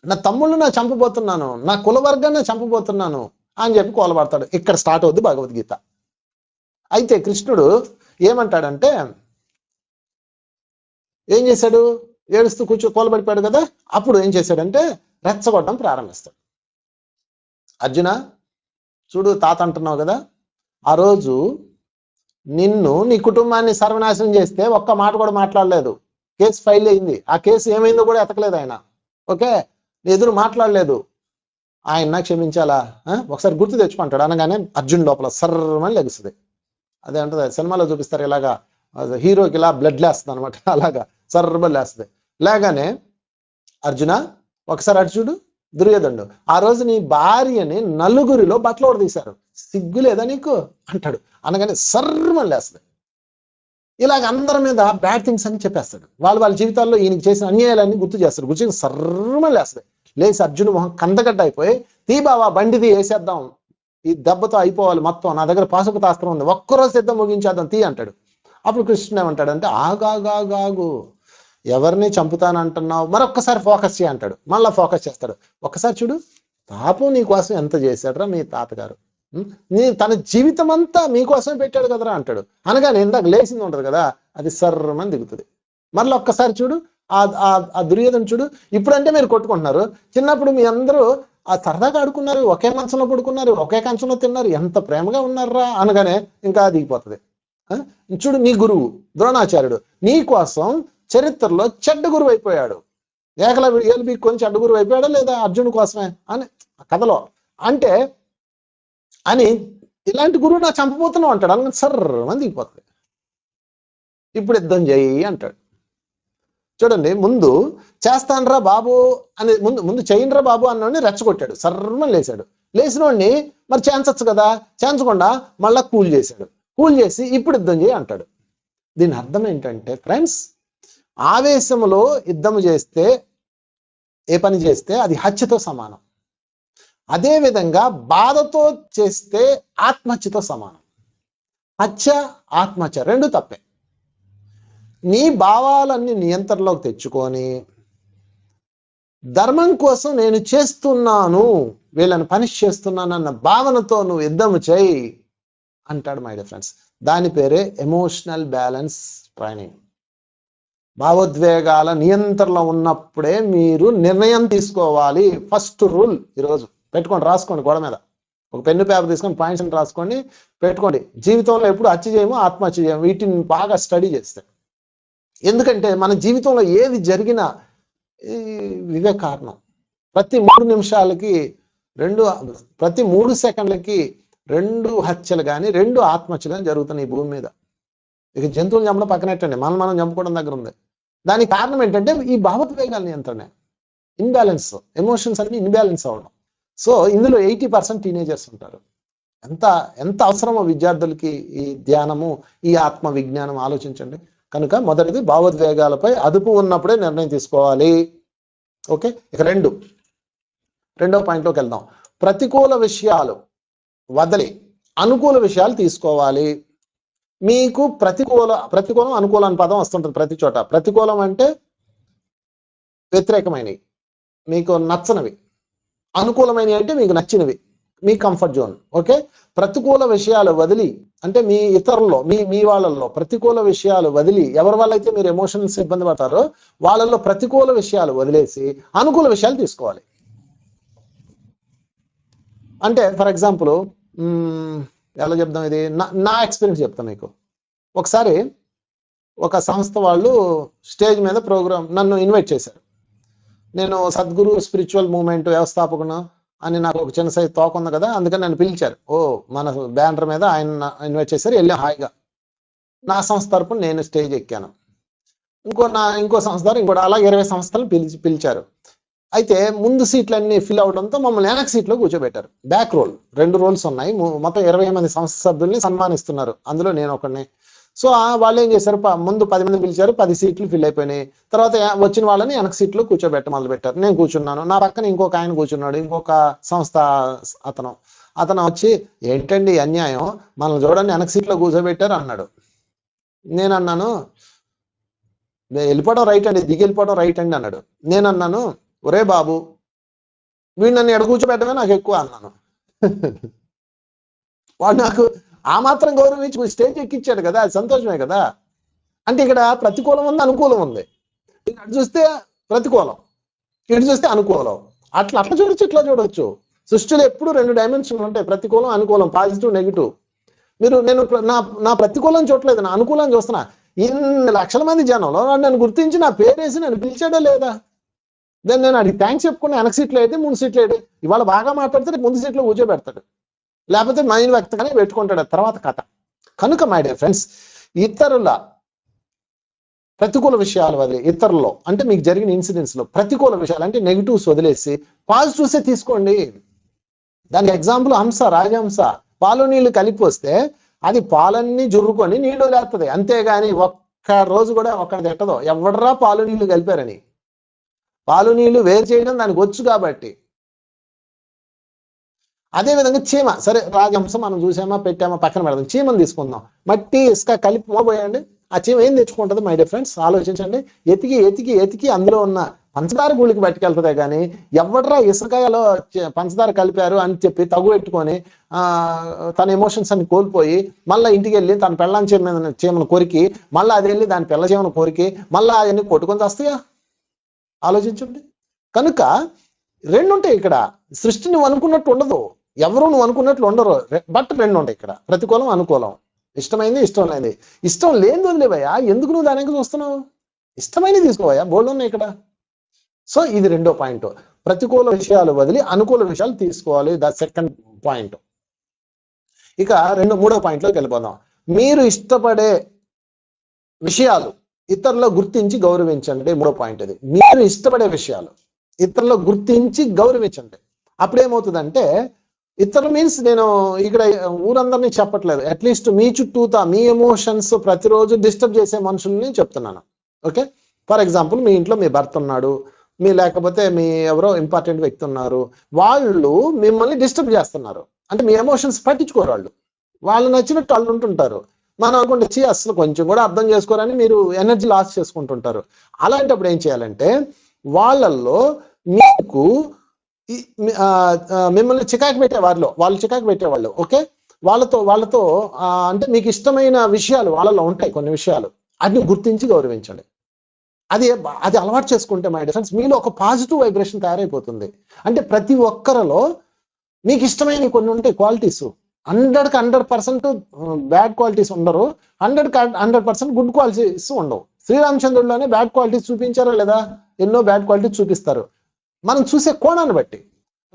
నా తమ్ముళ్ళు నా చంపబోతున్నాను, నా కులవర్గాన్ని చంపబోతున్నాను అని చెప్పి కోలబడతాడు. ఇక్కడ స్టార్ట్ అవుద్ది భగవద్గీత. అయితే కృష్ణుడు ఏమంటాడంటే, ఏం చేశాడు, ఏడుస్తూ కోలబడిపోయాడు కదా. అప్పుడు ఏం చేశాడంటే రెచ్చగొట్టడం ప్రారంభిస్తాడు. అర్జున చూడు, తాత అంటున్నావు కదా, ఆ రోజు నిన్ను నీ కుటుంబాన్ని సర్వనాశనం చేస్తే ఒక్క మాట కూడా మాట్లాడలేదు. కేసు ఫైల్ అయింది. ఆ కేసు ఏమైందో కూడా ఎతకలేదు ఆయన. ఓకే, ఎదురు మాట్లాడలేదు. ఆయన క్షమించాలా, ఒకసారి గుర్తు తెచ్చుకుంటాడు. అనగానే అర్జున్ లోపల సర్రమని లెగుస్తుంది. అదే అంటది సినిమాలో చూపిస్తారు, ఇలాగా హీరోకి ఇలా బ్లడ్ లేస్తుంది అనమాట. అలాగా సర్రమని లేస్తుంది. లేగానే అర్జున ఒకసారి అటు చూడు, దుర్యోధనుడు ఆ రోజు నీ భార్యని నలుగురిలో బట్టలు తీశారు, సిగ్గు లేదా నీకు అంటాడు. అనగానే సర్రమని లేస్తుంది. ఇలాగ అందరి మీద బ్యాడ్ థింగ్స్ అని చెప్పేస్తాడు. వాళ్ళ జీవితాల్లో ఈయనకి చేసిన అన్యాయాలన్నీ గుర్తు చేస్తారు. గుర్తు సర్రమని లేస్తుంది. లేచి అర్జును మొహం కందగడ్డ అయిపోయి, తీ బావా బండిది వేసేద్దాం, ఈ దెబ్బతో అయిపోవాలి మొత్తం, నా దగ్గర పాశుపతాస్త్రం ఉంది, ఒక్కరోజు సిద్ధం ముగించేద్దాం తీ అంటాడు. అప్పుడు కృష్ణుడు ఏమంటాడంటే, ఆగాగాగు, ఎవరిని చంపుతానంటున్నావు, మరొక్కసారి ఫోకస్ చేయి అంటాడు. మళ్ళీ ఫోకస్ చేస్తాడు. ఒక్కసారి చూడు, పాపం నీకోసం ఎంత చేశాడరా మీ తాతగారు, తన జీవితం అంతా మీకోసమే పెట్టాడు కదరా అంటాడు. అనగానే ఇందాక లేచింది ఉంటుంది కదా, అది సర్రమని దిగుతుంది. మళ్ళీ ఒక్కసారి చూడు, ఆ దుర్యోధన చూడు, ఇప్పుడంటే మీరు కొట్టుకుంటున్నారు, చిన్నప్పుడు మీ అందరూ ఆ సరదాగా ఆడుకున్నారు, ఒకే మంచంలో పడుకున్నారు, ఒకే కంచంలో తిన్నారు, ఎంత ప్రేమగా ఉన్నారా అనగానే ఇంకా దిగిపోతుంది. చూడు, నీ గురువు ద్రోణాచార్యుడు నీ కోసం చరిత్రలో చెడ్డ గురువు అయిపోయాడు. ఏకలవ్యుడు కొంచెం చెడ్డ గురువు అయిపోయాడా లేదా అర్జునుడి కోసమే అని కథలో అంటే అని, ఇలాంటి గురువు నా చంపబోతున్నావు అంటాడు. అనగానే సర్రమని దిగిపోతుంది. ఇప్పుడు యుద్ధం చేయి అంటాడు. చూడండి, ముందు చేస్తానరా బాబు అని ముందు చేయండిరా బాబు అన్నోడిని రెచ్చగొట్టాడు, సర్రమని లేచాడు. లేచినోడిని మరి చేయించచ్చు కదా, చేయించకుండా మళ్ళా కూల్ చేశాడు. కూల్ చేసి ఇప్పుడు యుద్ధం చేయి అంటాడు. దీని అర్థం ఏంటంటే ఫ్రెండ్స్, ఆవేశంలో యుద్ధం చేస్తే, ఏ పని చేస్తే అది హత్యతో సమానం. అదేవిధంగా బాధతో చేస్తే ఆత్మహత్యతో సమానం. హత్య ఆత్మహత్య రెండు తప్పే. నీ భావాలన్నీ నియంత్రణలోకి తెచ్చుకొని ధర్మం కోసం నేను చేస్తున్నాను, వీళ్ళని పనిష్ చేస్తున్నాను అన్న భావనతో నువ్వు యుద్ధం చేయి అంటాడు మై డియర్ ఫ్రెండ్స్. దాని పేరే ఎమోషనల్ బ్యాలెన్స్ ట్రైనింగ్. భావోద్వేగాల నియంత్రణలో ఉన్నప్పుడే మీరు నిర్ణయం తీసుకోవాలి. ఫస్ట్ రూల్ ఈరోజు పెట్టుకోండి, రాసుకోండి గోడ మీద. ఒక పెన్ను పేపర్ తీసుకొని పాయింట్స్ రాసుకోండి, పెట్టుకోండి. జీవితంలో ఎప్పుడు హత్య చేయము, ఆత్మహత్య చేయము. వీటిని బాగా స్టడీ చేస్తే. ఎందుకంటే మన జీవితంలో ఏది జరిగినా ఇవే కారణం. ప్రతి 3 నిమిషాలకి ప్రతి 3 సెకండ్లకి 2 హత్యలు కానీ 2 ఆత్మహత్యలు కానీ జరుగుతున్నాయి ఈ భూమి మీద. ఇక జంతువులు చంపడం పక్కనెట్టండి, మనం చంపుకోవడం దగ్గర ఉంది. దానికి కారణం ఏంటంటే ఈ భావోద్వేగాల నియంత్రణ, ఇన్బ్యాలెన్స్, ఎమోషన్స్ అన్ని ఇన్బ్యాలెన్స్ అవ్వడం. సో ఇందులో 80% టీనేజర్స్ ఉంటారు. ఎంత అవసరమో విద్యార్థులకి ఈ ధ్యానము, ఈ ఆత్మ విజ్ఞానం ఆలోచించండి. కనుక మొదటిది భావోద్వేగాలపై అదుపు ఉన్నప్పుడే నిర్ణయం తీసుకోవాలి. ఓకే, ఇక రెండో పాయింట్లోకి వెళ్దాం. ప్రతికూల విషయాలు వదిలి అనుకూల విషయాలు తీసుకోవాలి. మీకు ప్రతికూలం అనుకూలం అనే పదం వస్తుంటుంది ప్రతి చోట. ప్రతికూలం అంటే వ్యతిరేకమైనవి, మీకు నచ్చనివి. అనుకూలమైనవి అంటే మీకు నచ్చినవి, మీ కంఫర్ట్ జోన్. ఓకే, ప్రతికూల విషయాలు వదిలి అంటే మీ ఇతరుల్లో మీ వాళ్ళల్లో ప్రతికూల విషయాలు వదిలి, ఎవరి వల్ల అయితే మీరు ఎమోషన్స్ ఇబ్బంది పడతారో వాళ్ళల్లో ప్రతికూల విషయాలు వదిలేసి అనుకూల విషయాలు తీసుకోవాలి. అంటే ఫర్ ఎగ్జాంపుల్ ఎలా చెప్దాం, ఇది నా ఎక్స్పీరియన్స్ చెప్తాను మీకు. ఒకసారి ఒక సంస్థ వాళ్ళు స్టేజ్ మీద ప్రోగ్రామ్ నన్ను ఇన్వైట్ చేశారు. నేను సద్గురు స్పిరిచువల్ మూవ్మెంట్ వ్యవస్థాపకును అని నాకు ఒక చిన్న సైజు తోక ఉంది కదా, అందుకని నన్ను పిలిచారు. మన బ్యానర్ మీద ఆయన ఇన్వైట్ చేశారు. వెళ్ళాం హాయిగా. నా సంస్థ తరపున నేను స్టేజ్ ఎక్కాను. ఇంకో సంస్థ ద్వారా ఇంకోటి అలా 20 సంస్థలను పిలిచారు. అయితే ముందు సీట్లన్నీ ఫిల్ అవడంతో మమ్మల్ని వెనక్ సీట్లో కూర్చోబెట్టారు. బ్యాక్ రోల్ 2 రోల్స్ ఉన్నాయి. మొత్తం 20 మంది సంస్థ సభ్యుల్ని సన్మానిస్తున్నారు, అందులో నేను ఒకడిని. సో వాళ్ళు ఏం చేశారు, ముందు 10 మంది పిలిచారు, 10 సీట్లు ఫిల్ అయిపోయినాయి. తర్వాత వచ్చిన వాళ్ళని వెనక సీట్లో మొదలు పెట్టారు. నేను కూర్చున్నాను, నా పక్కన ఇంకొక ఆయన కూర్చున్నాడు, ఇంకొక సంస్థ అతను వచ్చి, ఏంటండి అన్యాయం, మనల్ని చూడండి వెనక సీట్లో కూర్చోబెట్టారు అన్నాడు. నేను అన్నాను, వెళ్ళిపోవడం రైట్ అండి, దిగి వెళ్ళిపోవడం రైట్ అండి అన్నాడు. నేను అన్నాను, ఒరే బాబు, వీడు నన్ను ఎడ కూర్చోబెట్టమే నాకు ఎక్కువ అన్నాను. వాడు నాకు ఆ మాత్రం గౌరవించి స్టేజ్ ఎక్కించాడు కదా, అది సంతోషమే కదా. అంటే ఇక్కడ ప్రతికూలం ఉంది, అనుకూలం ఉంది. అటు చూస్తే ప్రతికూలం, ఇటు చూస్తే అనుకూలం. అట్లా చూడొచ్చు, ఇట్లా చూడొచ్చు. సృష్టిలో ఎప్పుడు 2 డైమెన్షన్లు ఉంటాయి, ప్రతికూలం అనుకూలం, పాజిటివ్ నెగిటివ్. నేను నా ప్రతికూలం చూడలేదు, నా అనుకూలం చూస్తున్నా. ఇన్ని లక్షల మంది జనంలో నన్ను గుర్తించి నా పేరేసి నన్ను పిలిచాడా లేదా? దెన్ నేను అడిగి థ్యాంక్స్ చెప్పుకుని వెనక సీట్లు అయితే, ముందు సీట్లు అయితే, ఇవాళ బాగా మాట్లాడితే ముందు సీట్లో కూర్చోబెడతాడు, లేకపోతే మైండ్ వ్యక్తంగానే పెట్టుకుంటాడు తర్వాత కథ. కనుక మై డియర్ ఫ్రెండ్స్, ఇతరుల ప్రతికూల విషయాలు వదిలి, ఇతరుల్లో అంటే మీకు జరిగిన ఇన్సిడెంట్స్ లో ప్రతికూల విషయాలు అంటే నెగిటివ్స్ వదిలేసి పాజిటివ్సే తీసుకోండి. దానికి ఎగ్జాంపుల్ రాజహంస పాలు నీళ్లు కలిపి వస్తే అది పాలన్నీ జుర్రుకొని నీళ్లు లేస్తుంది, అంతేగాని ఒక్క రోజు కూడా ఒక్కడి తిట్టదో, ఎవడరా పాలు నీళ్లు కలిపారని. పాలు నీళ్లు వేరు చేయడం దానికి వచ్చు కాబట్టి. అదేవిధంగా చీమ, సరే రాజహంస మనం చూసామా పెట్టామా పక్కన పెడదాం, చీమను తీసుకుందాం. మట్టి ఇసుక కలిపి మోపోయండి, ఆ చీమ ఏం తెచ్చుకుంటుంది? మై డియర్ ఫ్రెండ్స్ ఆలోచించండి. ఎతికి అందులో ఉన్న పంచదార గుళికి పట్టుకెళ్తుందే కానీ ఎవడరా ఇసుకలో పంచదార కలిపారు అని చెప్పి తగు పెట్టుకొని తన ఎమోషన్స్ అన్ని కోల్పోయి మళ్ళీ ఇంటికి వెళ్ళి తన పెళ్ళాం చీమను కొరికి, మళ్ళీ అది వెళ్ళి దాని పిల్ల చీమను కొరికి మళ్ళీ అవన్నీ కొట్టుకొని వస్తాయా? ఆలోచించండి. కనుక 2 ఉంటాయి ఇక్కడ. సృష్టి నువ్వు అనుకున్నట్టు ఉండదు, ఎవరు నువ్వు అనుకున్నట్లు ఉండరు, బట్ 2 ఉంటాయి ఇక్కడ, ప్రతికూలం అనుకూలం. ఇష్టమైంది, ఇష్టం లేనిది. ఇష్టం లేని వదిలేవయ్యా, ఎందుకు నువ్వు దానికి చూస్తున్నావు? ఇష్టమైనది తీసుకోవయ్యా, బోల్డ్ ఉన్నాయి ఇక్కడ. సో ఇది 2వ పాయింట్, ప్రతికూల విషయాలు వదిలి అనుకూల విషయాలు తీసుకోవాలి. The second point. ఇక 3వ పాయింట్లోకి వెళ్ళిపోదాం. మీరు ఇష్టపడే విషయాలు ఇతరులు గుర్తించి గౌరవించండి. 3వ పాయింట్ ఇది. మీరు ఇష్టపడే విషయాలు ఇతరులు గుర్తించి గౌరవించండి. అప్పుడేమవుతుందంటే, ఇతరులు మీన్స్ నేను ఇక్కడ ఊరందరినీ చెప్పట్లేదు, అట్లీస్ట్ మీ చుట్టూతా మీ ఎమోషన్స్ ప్రతిరోజు డిస్టర్బ్ చేసే మనుషుల్ని చెప్తున్నాను. ఓకే, ఫర్ ఎగ్జాంపుల్ మీ ఇంట్లో మీ భర్త ఉన్నాడు, లేకపోతే మీ ఎవరో ఇంపార్టెంట్ వ్యక్తి ఉన్నారు, వాళ్ళు మిమ్మల్ని డిస్టర్బ్ చేస్తున్నారు. అంటే మీ ఎమోషన్స్ పట్టించుకోరు, వాళ్ళు నచ్చినట్టు వాళ్ళు ఉంటుంటారు. మనం అనుకుంటే అసలు కొంచెం కూడా అర్థం చేసుకోరని మీరు ఎనర్జీ లాస్ చేసుకుంటుంటారు. అలాంటప్పుడు ఏం చేయాలంటే, వాళ్ళల్లో మీకు మిమ్మల్ని చికాకు పెట్టే వాళ్ళు చికాకు పెట్టేవాళ్ళు, ఓకే, వాళ్ళతో అంటే మీకు ఇష్టమైన విషయాలు వాళ్ళలో ఉంటాయి, కొన్ని విషయాలు అది గుర్తించి గౌరవించండి. అది అలవాటు చేసుకుంటే మై డియర్ ఫ్రెండ్స్ మీలో ఒక పాజిటివ్ వైబ్రేషన్ తయారైపోతుంది. అంటే ప్రతి ఒక్కరిలో మీకు ఇష్టమైన కొన్ని ఉంటాయి క్వాలిటీస్, 100% బ్యాడ్ క్వాలిటీస్ ఉండరు, 100% గుడ్ క్వాలిటీస్ ఉండవు. శ్రీరామచంద్రుడిలోనే బ్యాడ్ క్వాలిటీస్ చూపించారా లేదా? ఎన్నో బ్యాడ్ క్వాలిటీస్ చూపిస్తారు. మనం చూసే కోణాన్ని బట్టి.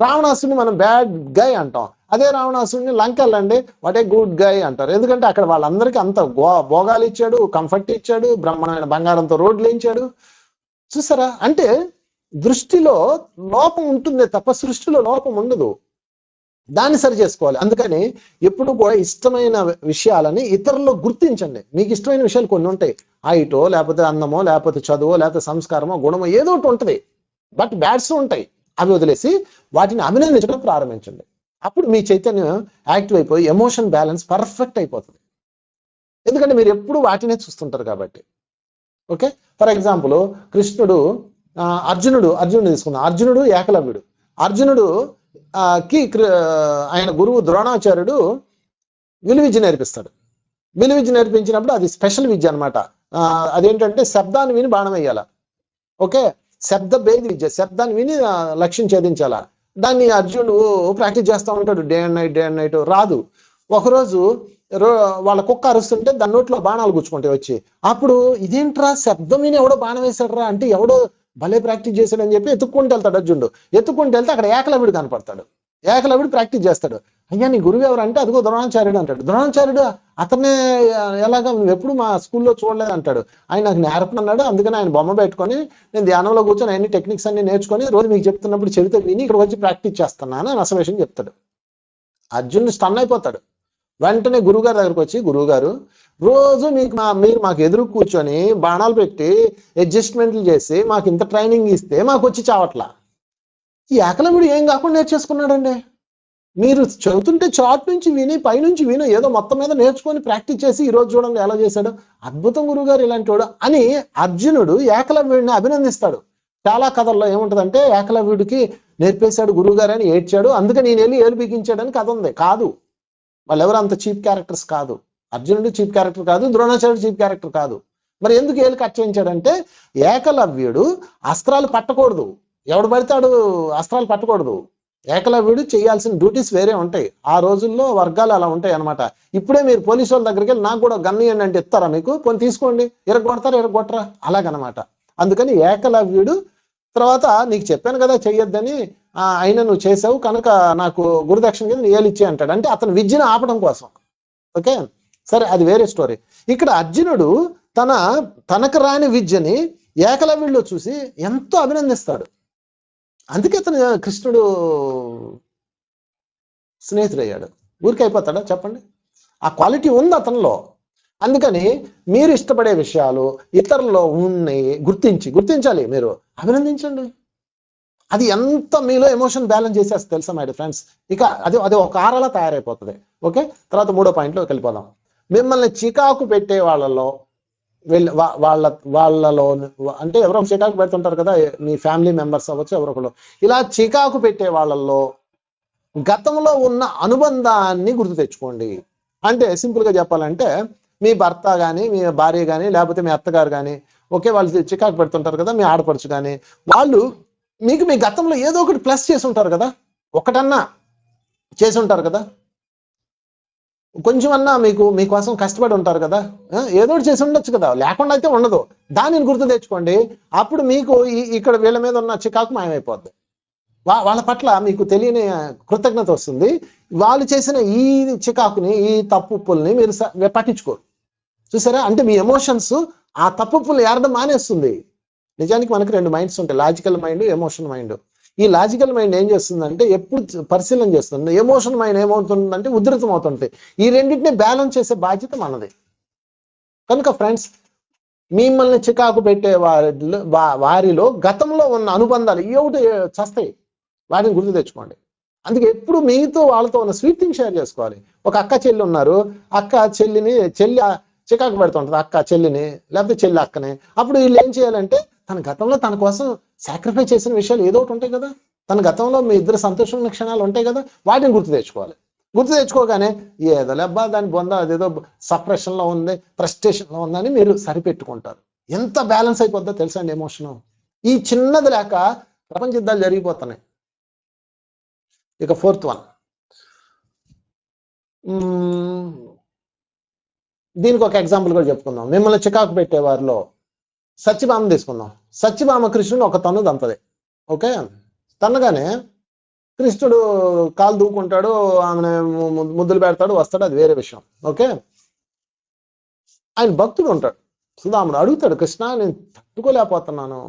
రావణాసుడిని మనం బ్యాడ్ గై అంటాం, అదే రావణాసుడిని లంకెళ్ళండి వాట్ ఏ గుడ్ గై అంటారు. ఎందుకంటే అక్కడ వాళ్ళందరికీ అంత భోగాలు ఇచ్చాడు, కంఫర్ట్ ఇచ్చాడు, బ్రహ్మాండమైన బంగారంతో రోడ్లు వేయించాడు. చూసారా? అంటే దృష్టిలో లోపం ఉంటుందే తప్ప సృష్టిలో లోపం ఉండదు. దాన్ని సరి చేసుకోవాలి. అందుకని ఎప్పుడు కూడా ఇష్టమైన విషయాలని ఇతరుల్లో గుర్తించండి. మీకు ఇష్టమైన విషయాలు కొన్ని ఉంటాయి, హైటో లేకపోతే అందమో లేకపోతే చదువో లేకపోతే సంస్కారమో గుణమో ఏదో ఒకటి ఉంటుంది, బట్ బ్యాడ్స్ ఉంటాయి. అవి వదిలేసి వాటిని అభినందించడం ప్రారంభించండి. అప్పుడు మీ చైతన్యం యాక్టివ్ అయిపోయి ఎమోషన్ బ్యాలెన్స్ పర్ఫెక్ట్ అయిపోతుంది. ఎందుకంటే మీరు ఎప్పుడు వాటినే చూస్తుంటారు కాబట్టి. ఓకే, ఫర్ ఎగ్జాంపుల్ కృష్ణుడు అర్జునుడు తీసుకుందాం. అర్జునుడు ఏకలవ్యుడు. అర్జునుడు ఆయన గురువు ద్రోణాచార్యుడు విలువిద్య నేర్పిస్తాడు. విలువిద్య నేర్పించినప్పుడు అది స్పెషల్ విద్య అనమాట. అదేంటంటే శబ్దాన్ని విని బాణం వేయాల. ఓకే, శబ్ద భేద విద్య, శబ్దాన్ని విని లక్ష్యం ఛేదించాల. దాన్ని అర్జునుడు ప్రాక్టీస్ చేస్తూ ఉంటాడు డే అండ్ నైట్. రాదు. ఒకరోజు వాళ్ళ కుక్క అరుస్తుంటే దాని నోట్లో బాణాలు గుచ్చుకుంటాయి వచ్చి. అప్పుడు ఇదేంట్రా శబ్దం విని ఎవడో బాణం వేశాడరా అంటే ఎవడో భలే ప్రాక్టీస్ చేశాడని చెప్పి ఎత్తుక్కుంటూ వెళ్తాడు అర్జునుడు. ఎత్తుక్కుంటూ వెళ్తే అక్కడ ఏకలవ్యుడు కనపడతాడు. ఏకలవ్యుడు ప్రాక్టీస్ చేస్తాడు. అయ్యా నీ గురువు ఎవరు అంటే అదిగో ద్రోణాచార్యుడు అంటాడు. ద్రోణాచార్యుడు అతనే ఎలాగా నువ్వు ఎప్పుడు మా స్కూల్లో చూడలేదు అంటాడు. ఆయన నాకు నేర్పనన్నాడు, అందుకని ఆయన బొమ్మ పెట్టుకొని నేను ధ్యానంలో కూర్చొని అన్ని టెక్నిక్స్ అన్ని నేర్చుకొని రోజు మీకు చెప్తున్నప్పుడు చెబితే విని ఇక్కడ వచ్చి ప్రాక్టీస్ చేస్తున్నాను అని అసలు విషయం చెప్తాడు. అర్జునుడు స్టన్ అయిపోతాడు. వెంటనే గురువుగారి దగ్గరకు వచ్చి, గురువుగారు రోజు మీరు మాకు ఎదురు కూర్చొని బాణాలు పెట్టి అడ్జస్ట్మెంట్లు చేసి మాకు ఇంత ట్రైనింగ్ ఇస్తే మాకు వచ్చి చావట్లా. ఈ ఏకలవ్యుడు ఏం కాకుండా నేర్చేసుకున్నాడండి. మీరు చదువుతుంటే చాట్ నుంచి విని పైనుంచి విని ఏదో మొత్తం మీద నేర్చుకొని ప్రాక్టీస్ చేసి ఈ రోజు చూడండి ఎలా చేశాడు, అద్భుతం గురువుగారు ఇలాంటి వాడు అని అర్జునుడు ఏకలవ్యుడిని అభినందిస్తాడు. చాలా కథల్లో ఏముంటదంటే ఏకలవ్యుడికి నేర్పేశాడు గురువుగారు అని ఏడ్చాడు, అందుకని నేను వెళ్ళి ఏలు బిగించాడని కథ ఉంది. కాదు, వాళ్ళు ఎవరు అంత చీప్ క్యారెక్టర్స్ కాదు. అర్జునుడు చీప్ క్యారెక్టర్ కాదు, ద్రోణాచార్యుడు చీప్ క్యారెక్టర్ కాదు. మరి ఎందుకు ఏలు కట్ చేయించాడంటే ఏకలవ్యుడు అస్త్రాలు పట్టకూడదు, ఎవడు పడతాడు అస్త్రాలు పట్టకూడదు. ఏకలవ్యుడు చేయాల్సిన డ్యూటీస్ వేరే ఉంటాయి. ఆ రోజుల్లో వర్గాలు అలా ఉంటాయి అనమాట. ఇప్పుడే మీరు పోలీసు వాళ్ళ దగ్గరికి వెళ్ళి నాకు కూడా గన్ను ఇవ్వండి అంటే ఇస్తారా మీకు? పోనీ తీసుకోండి, ఎరగొట్టరా అలాగనమాట. అందుకని ఏకలవ్యుడు తర్వాత నీకు చెప్పాను కదా చెయ్యొద్దని, అయినా నువ్వు చేసావు కనుక నాకు గురుదక్షిణ కింద ఏలు ఇచ్చే అంటాడు. అంటే అతను విద్యను ఆపడం కోసం. ఓకే సరే, అది వేరే స్టోరీ. ఇక్కడ అర్జునుడు తనకు రాని విద్యని ఏకలవ్యుడిలో చూసి ఎంతో అభినందిస్తాడు. అందుకే అతను కృష్ణుడు స్నేహితుడయ్యాడు. ఊరికి అయిపోతాడా చెప్పండి? ఆ క్వాలిటీ ఉంది అతనిలో. అందుకని మీరు ఇష్టపడే విషయాలు ఇతరుల్లో ఉన్నాయి గుర్తించాలి, మీరు అభినందించండి. అది ఎంత మీలో ఎమోషన్ బ్యాలెన్స్ చేసేస్తే తెలుసా మై ఫ్రెండ్స్. ఇక అది ఒక ఆరలా తయారైపోతుంది. ఓకే, తర్వాత 3వ పాయింట్లోకి వెళ్ళిపోదాం. మిమ్మల్ని చికాకు పెట్టే వాళ్ళలో వాళ్ళలో అంటే ఎవరో చికాకు పెడుతుంటారు కదా, మీ ఫ్యామిలీ మెంబర్స్ అవ్వచ్చు ఎవరొకరు. ఇలా చికాకు పెట్టే వాళ్ళల్లో గతంలో ఉన్న అనుబంధాన్ని గుర్తు తెచ్చుకోండి. అంటే సింపుల్గా చెప్పాలంటే మీ భర్త కానీ మీ భార్య కానీ లేకపోతే మీ అత్తగారు కానీ ఓకే వాళ్ళు చికాకు పెడుతుంటారు కదా, మీ ఆడపడుచు కానీ వాళ్ళు మీకు మీ గతంలో ఏదో ఒకటి ప్లస్ చేసి ఉంటారు కదా, ఒకటన్నా చేసి ఉంటారు కదా, కొంచెమన్నా మీకోసం కష్టపడి ఉంటారు కదా, ఏదో ఒకటి చేసి ఉండొచ్చు కదా, లేకుండా అయితే ఉండదు. దానిని గుర్తు తెచ్చుకోండి. అప్పుడు మీకు ఇక్కడ వీళ్ళ మీద ఉన్న చికాకు మాయమైపోద్ది. వాళ్ళ పట్ల మీకు తెలియని కృతజ్ఞత వస్తుంది. వాళ్ళు చేసిన ఈ చికాకుని ఈ తప్పుల్ని మీరు పట్టించుకోరు. చూసారా? అంటే మీ ఎమోషన్స్ ఆ తప్పుల్ని ఏరడం మానేస్తుంది. నిజానికి మనకి 2 మైండ్స్ ఉంటాయి, లాజికల్ మైండ్, ఎమోషన్ మైండ్. ఈ లాజికల్ మైండ్ ఏం చేస్తుందంటే ఎప్పుడు పరిశీలన చేస్తుంది, ఎమోషన్ మైండ్ ఏమవుతుందంటే ఉధృతం అవుతుంటాయి. ఈ రెండింటిని బ్యాలెన్స్ చేసే బాధ్యత మనది. కనుక ఫ్రెండ్స్, మిమ్మల్ని చికాకు పెట్టే వారిలో గతంలో ఉన్న అనుబంధాలు ఏమిటి చస్తాయి, వాటిని గుర్తు తెచ్చుకోండి. అందుకే ఎప్పుడు మీతో వాళ్ళతో ఉన్న స్వీట్ థింగ్ షేర్ చేసుకోవాలి. ఒక అక్క చెల్లి ఉన్నారు, అక్క చెల్లి చికాకు పెడుతుంటది, అక్క చెల్లిని లేకపోతే చెల్లి అక్కని. అప్పుడు వీళ్ళు ఏం చేయాలంటే తన గతంలో తన కోసం సాక్రిఫైస్ చేసిన విషయాలు ఏదో ఒకటి ఉంటాయి కదా, తన గతంలో మీ ఇద్దరు సంతోషమైన క్షణాలు ఉంటాయి కదా, వాటిని గుర్తు తెచ్చుకోవాలి. గుర్తు తెచ్చుకోగానే ఏదో లేబ్బా దాని బొంద అదేదో సప్రెషన్లో ఉంది, ఫ్రస్ట్రేషన్లో ఉందని మీరు సరిపెట్టుకుంటారు. ఎంత బ్యాలెన్స్ అయిపోద్దో తెలుసా అండి ఎమోషను. ఈ చిన్నది లేక ప్రపంచ యుద్ధాలు జరిగిపోతున్నాయి. ఇక 4th వన్, దీనికి ఒక ఎగ్జాంపుల్ కూడా చెప్పుకుందాం. మిమ్మల్ని చికాకు పెట్టేవారిలో సత్యభామ తీసుకుందాం. సత్యభామ కృష్ణుడు ఒక తన్ను దంతది. ఓకే, తన్నగానే కృష్ణుడు కాలు దూకుంటాడు, ఆమె ముద్దులు పెడతాడు, వస్తాడు, అది వేరే విషయం. ఓకే, ఆయన భక్తుడు ఉంటాడు. సుధాముడు అడుగుతాడు, కృష్ణ నేను తట్టుకోలేకపోతున్నాను,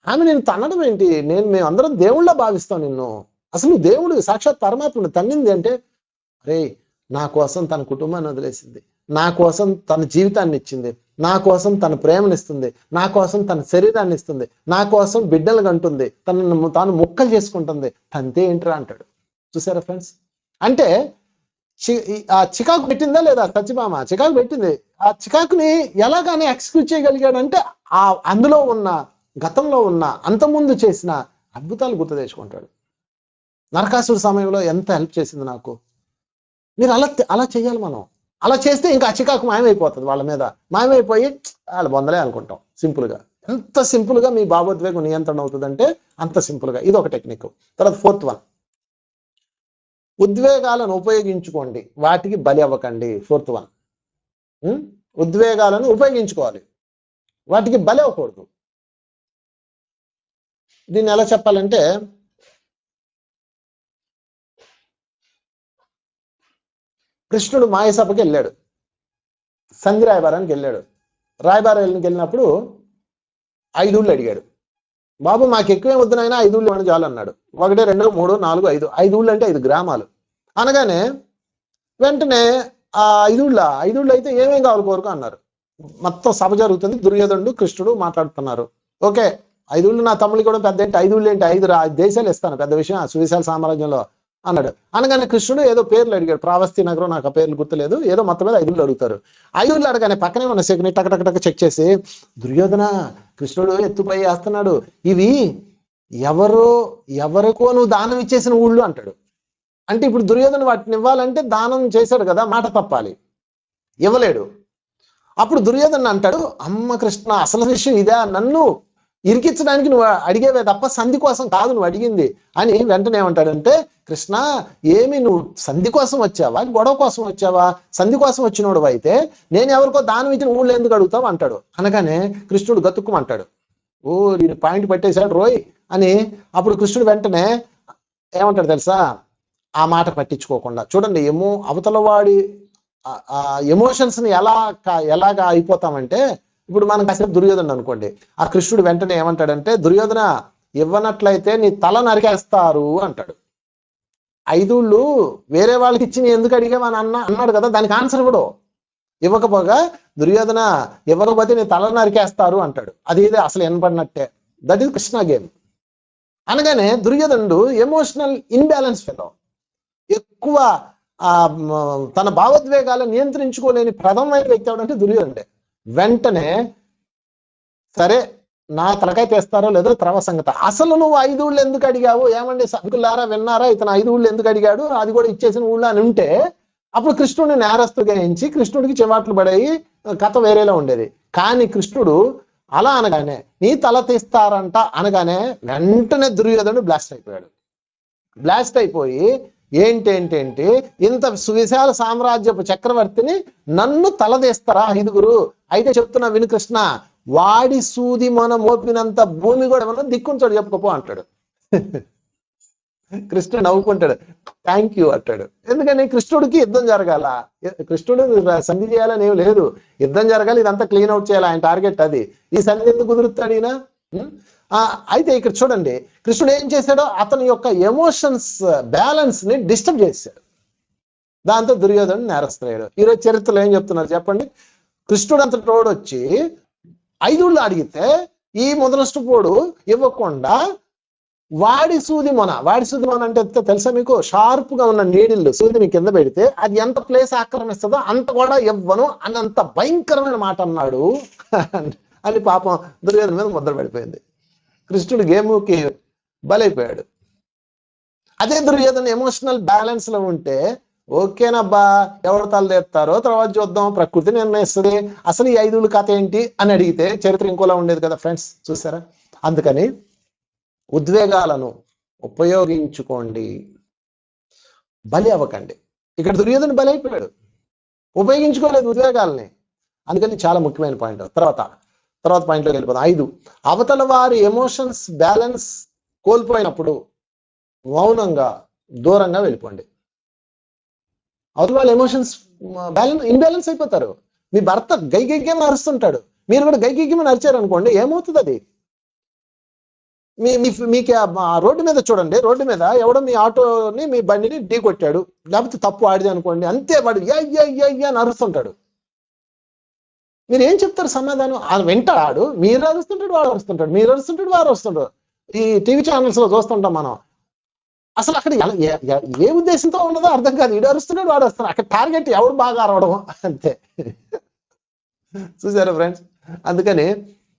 ఆమె నేను తన్నడం ఏంటి, మేమందరం దేవుళ్ళ భావిస్తాం నిన్ను, అసలు దేవుడు సాక్షాత్ పరమాత్ముడు తన్నింది అంటే, అరే నా కోసం తన కుటుంబాన్ని వదిలేసింది, నా కోసం తన జీవితాన్ని ఇచ్చింది, నా కోసం తన ప్రేమనిస్తుంది, నా కోసం తన శరీరాన్ని ఇస్తుంది, నా కోసం బిడ్డలు కంటుంది, తాను ముక్కలు చేసుకుంటుంది, తంతే ఏంట్రా అంటాడు. చూసారా ఫ్రెండ్స్? అంటే ఆ చికాకు పెట్టిందా లేదా? సత్యభామ చికాకు పెట్టింది. ఆ చికాకుని ఎలాగానే ఎక్స్క్యూజ్ చేయగలిగాడంటే అందులో ఉన్న గతంలో ఉన్న అంతకుముందు చేసిన అద్భుతాలు గుర్తు తెచ్చుకుంటాడు. నరకాసుడి సమయంలో ఎంత హెల్ప్ చేసింది నాకు. మీరు అలా చేయాలి. మనం అలా చేస్తే ఇంకా ఆ చికాకు మాయమైపోతుంది, వాళ్ళ మీద మాయమైపోయి వాళ్ళు బొందలే అనుకుంటాం. సింపుల్గా, ఎంత సింపుల్గా మీ భావోద్వేగం నియంత్రణ అవుతుందంటే అంత సింపుల్గా. ఇది ఒక టెక్నిక్. తర్వాత 4th వన్, ఉద్వేగాలను ఉపయోగించుకోండి, వాటికి బలి అవ్వకండి. 4th వన్, ఉద్వేగాలను ఉపయోగించుకోవాలి, వాటికి బలి అవ్వకూడదు. దీన్ని ఎలా చెప్పాలంటే, కృష్ణుడు మాయసభకి వెళ్ళాడు, సంధి రాయబారానికి వెళ్ళాడు. రాయబారానికి వెళ్ళినప్పుడు 5 ఊళ్ళు అడిగాడు. బాబు మాకు ఎక్కువే వద్దునైనా 5 ఊళ్ళు ఇవ్వండి చాలు అన్నాడు. 1 2 3 4 5, 5 ఊళ్ళు అంటే 5 గ్రామాలు అనగానే వెంటనే ఆ 5 ఊళ్ళు అయితే ఏమేం కావాలి కోరుకో అన్నారు. మొత్తం సభ జరుగుతుంది, దుర్యోధనుడు కృష్ణుడు మాట్లాడుతున్నారు. ఓకే, 5 ఊళ్ళు నా తమ్ముడికి కూడా పెద్ద ఏంటి, 5 ఊళ్ళు ఏంటి, 5 దేశాలు ఇస్తాను, పెద్ద విషయం సువిశాల సామ్రాజ్యంలో అన్నాడు. అనగానే కృష్ణుడు ఏదో పేర్లు అడిగాడు, ప్రావస్తి నగరం, నాకు ఆ పేర్లు గుర్తులేదు, ఏదో మొత్తం మీద 5 ఊళ్ళు అడుగుతారు. 5 ఊళ్ళు అడగానే పక్కనే ఉన్న శకుని టక్ చెక్ చేసి, దుర్యోధన కృష్ణుడు ఎత్తుపై వేస్తున్నాడు, ఇవి ఎవరికో నువ్వు దానం ఇచ్చేసిన ఊళ్ళు అంటాడు. అంటే ఇప్పుడు దుర్యోధన వాటిని ఇవ్వాలంటే దానం చేశాడు కదా, మాట తప్పాలి, ఇవ్వలేడు. అప్పుడు దుర్యోధన అంటాడు, అమ్మ కృష్ణ అసలు విషయం ఇదే, నన్ను ఇరికించడానికి నువ్వు అడిగేవే తప్ప సంధి కోసం కాదు నువ్వు అడిగింది అని. వెంటనే ఏమంటాడంటే, కృష్ణ ఏమి నువ్వు సంధి కోసం వచ్చావా, గొడవ కోసం వచ్చావా? సంధి కోసం వచ్చినోడు అయితే నేను ఎవరికో దానం ఇచ్చిన ఊళ్ళో ఎందుకు అడుగుతావు అంటాడు. అనగానే కృష్ణుడు గతుక్కుమంటాడు, ఓ నేను పాయింట్ పట్టేశాడు రోయ్ అని. అప్పుడు కృష్ణుడు వెంటనే ఏమంటాడు తెలుసా, ఆ మాట పట్టించుకోకుండా, చూడండి అవతల వాడి ఎమోషన్స్ ని ఎలాగా అయిపోతామంటే, ఇప్పుడు మనం కాసేపు దుర్యోధన అనుకోండి, ఆ కృష్ణుడు వెంటనే ఏమంటాడంటే, దుర్యోధన ఇవ్వనట్లయితే నీ తల నరికేస్తారు అంటాడు. 5 ఊళ్ళు వేరే వాళ్ళకి ఇచ్చి ఎందుకు అడిగావని అన్నాడు కదా, దానికి ఆన్సర్ ఇవ్వడు. ఇవ్వకపోగా దుర్యోధన ఇవ్వకపోతే నీ తల నరికేస్తారు అంటాడు. అది అసలు వినపడినట్టే. That is Krishna game. అనగానే దుర్యోధనుడు ఎమోషనల్ ఇన్బ్యాలెన్స్ ఫెలో, ఎక్కువ తన భావోద్వేగాలను నియంత్రించుకోలేని ప్రథమైన వ్యక్తి ఎవడంటే దుర్యోధనుడే. వెంటనే సరే నా తలకాయ తెస్తారో లేదో తర్వా సంగత, అసలు నువ్వు 5 ఊళ్ళు ఎందుకు అడిగావు, ఏమండి సభకులారా విన్నారా, ఇతను 5 ఊళ్ళు ఎందుకు అడిగాడు, అది కూడా ఇచ్చేసిన ఊళ్ళు అని ఉంటే అప్పుడు కృష్ణుడిని నేరస్తుగా ఎంచి కృష్ణుడికి చివాట్లు పడేయి కథ వేరేలా ఉండేది. కానీ కృష్ణుడు అలా అనగానే నీ తల తీస్తారంట అనగానే వెంటనే దుర్యోధనుడు బ్లాస్ట్ అయిపోయి ఏంటేంటేంటి ఇంత సువిశాల సామ్రాజ్యపు చక్రవర్తిని నన్ను తలదీస్తారా 5గురు? అయితే చెప్తున్నా విను కృష్ణ, వాడి సూది మనం మోపినంత భూమి కూడా మనం దిక్కుంచాడు చెప్పుకోపో అంటాడు. కృష్ణుడు నవ్వుకుంటాడు, థ్యాంక్ యూ అంటాడు. ఎందుకని కృష్ణుడికి యుద్ధం జరగాల, కృష్ణుడు సంధి చేయాలని ఏం లేదు, యుద్ధం జరగాలి, ఇదంతా క్లీన్ అవుట్ చేయాలి, ఆయన టార్గెట్ అది. ఈ సంధి ఎందుకు కుదురుతాడు ఈయన? అయితే ఇక్కడ చూడండి, కృష్ణుడు ఏం చేశాడో అతని యొక్క ఎమోషన్స్ బ్యాలెన్స్ ని డిస్టర్బ్ చేశాడు. దాంతో దుర్యోధనుడు నేరస్తున్నాడు. ఈరోజు చరిత్రలో ఏం చెప్తున్నారు చెప్పండి? కృష్ణుడు అంత తోడు వచ్చి 5 ఊళ్ళు అడిగితే ఈ ముదనష్టపోడు ఇవ్వకుండా వాడి సూది మొన అంటే తెలుసా మీకు? షార్ప్ గా ఉన్న నీడిల్లు సూదిని కింద పెడితే అది ఎంత ప్లేస్ ఆక్రమిస్తుందో అంత కూడా ఇవ్వను అని అంత భయంకరమైన మాట అన్నాడు అని పాపం దుర్యోధన మీద ముద్ర పడిపోయింది. కృష్ణుడు గేముకి బలైపోయాడు. అదే దుర్యోధన ఎమోషనల్ బ్యాలెన్స్ లో ఉంటే, ఓకేనబ్బా ఎవరు తలదేస్తారో తర్వాత చూద్దాం, ప్రకృతి నిర్ణయిస్తుంది, అసలు ఈ 5 ఊళ్ళ కథ ఏంటి అని అడిగితే చరిత్ర ఇంకోలా ఉండేది కదా ఫ్రెండ్స్. చూసారా? అందుకని ఉద్వేగాలను ఉపయోగించుకోండి, బలి అవ్వకండి. ఇక్కడ దుర్యోధను బలైపోయాడు, ఉపయోగించుకోలేదు ఉద్వేగాల్ని. అందుకని చాలా ముఖ్యమైన పాయింట్. తర్వాత పాయింట్లోకి వెళ్ళిపోతాం. 5, అవతల వారి ఎమోషన్స్ బ్యాలెన్స్ కోల్పోయినప్పుడు మౌనంగా దూరంగా వెళ్ళిపోండి. అవతల వాళ్ళ ఎమోషన్స్ ఇన్బ్యాలెన్స్ అయిపోతారు. మీ భర్త గైగైగ్యం అరుస్తుంటాడు, మీరు కూడా గైగైగ్యం అరిచారు అనుకోండి, ఏమవుతుంది అది? మీకు రోడ్డు మీద చూడండి, రోడ్డు మీద ఎవడో మీ ఆటోని మీ బండిని ఢీ కొట్టాడు, లేకపోతే తప్పు ఆడిది అనుకోండి, అంతే వాడు అని అరుస్తుంటాడు. మీరు ఏం చెప్తారు సమాధానం? వింటాడు, మీరు అరుస్తుంటాడు వాడు అరుస్తుంటాడు, మీరు అరుస్తుంటాడు వాడు అరుస్తుంటాడు. ఈ టీవీ ఛానల్స్ లో చూస్తుంటాం మనం. అసలు అక్కడ ఏ ఉద్దేశంతో ఉన్నదో అర్థం కాదు. వీడు అరుస్తున్నాడు వాడు వస్తున్నాడు, అక్కడ టార్గెట్ ఎవడు బాగా అరవడం అంతే. చూసారా ఫ్రెండ్స్? అందుకని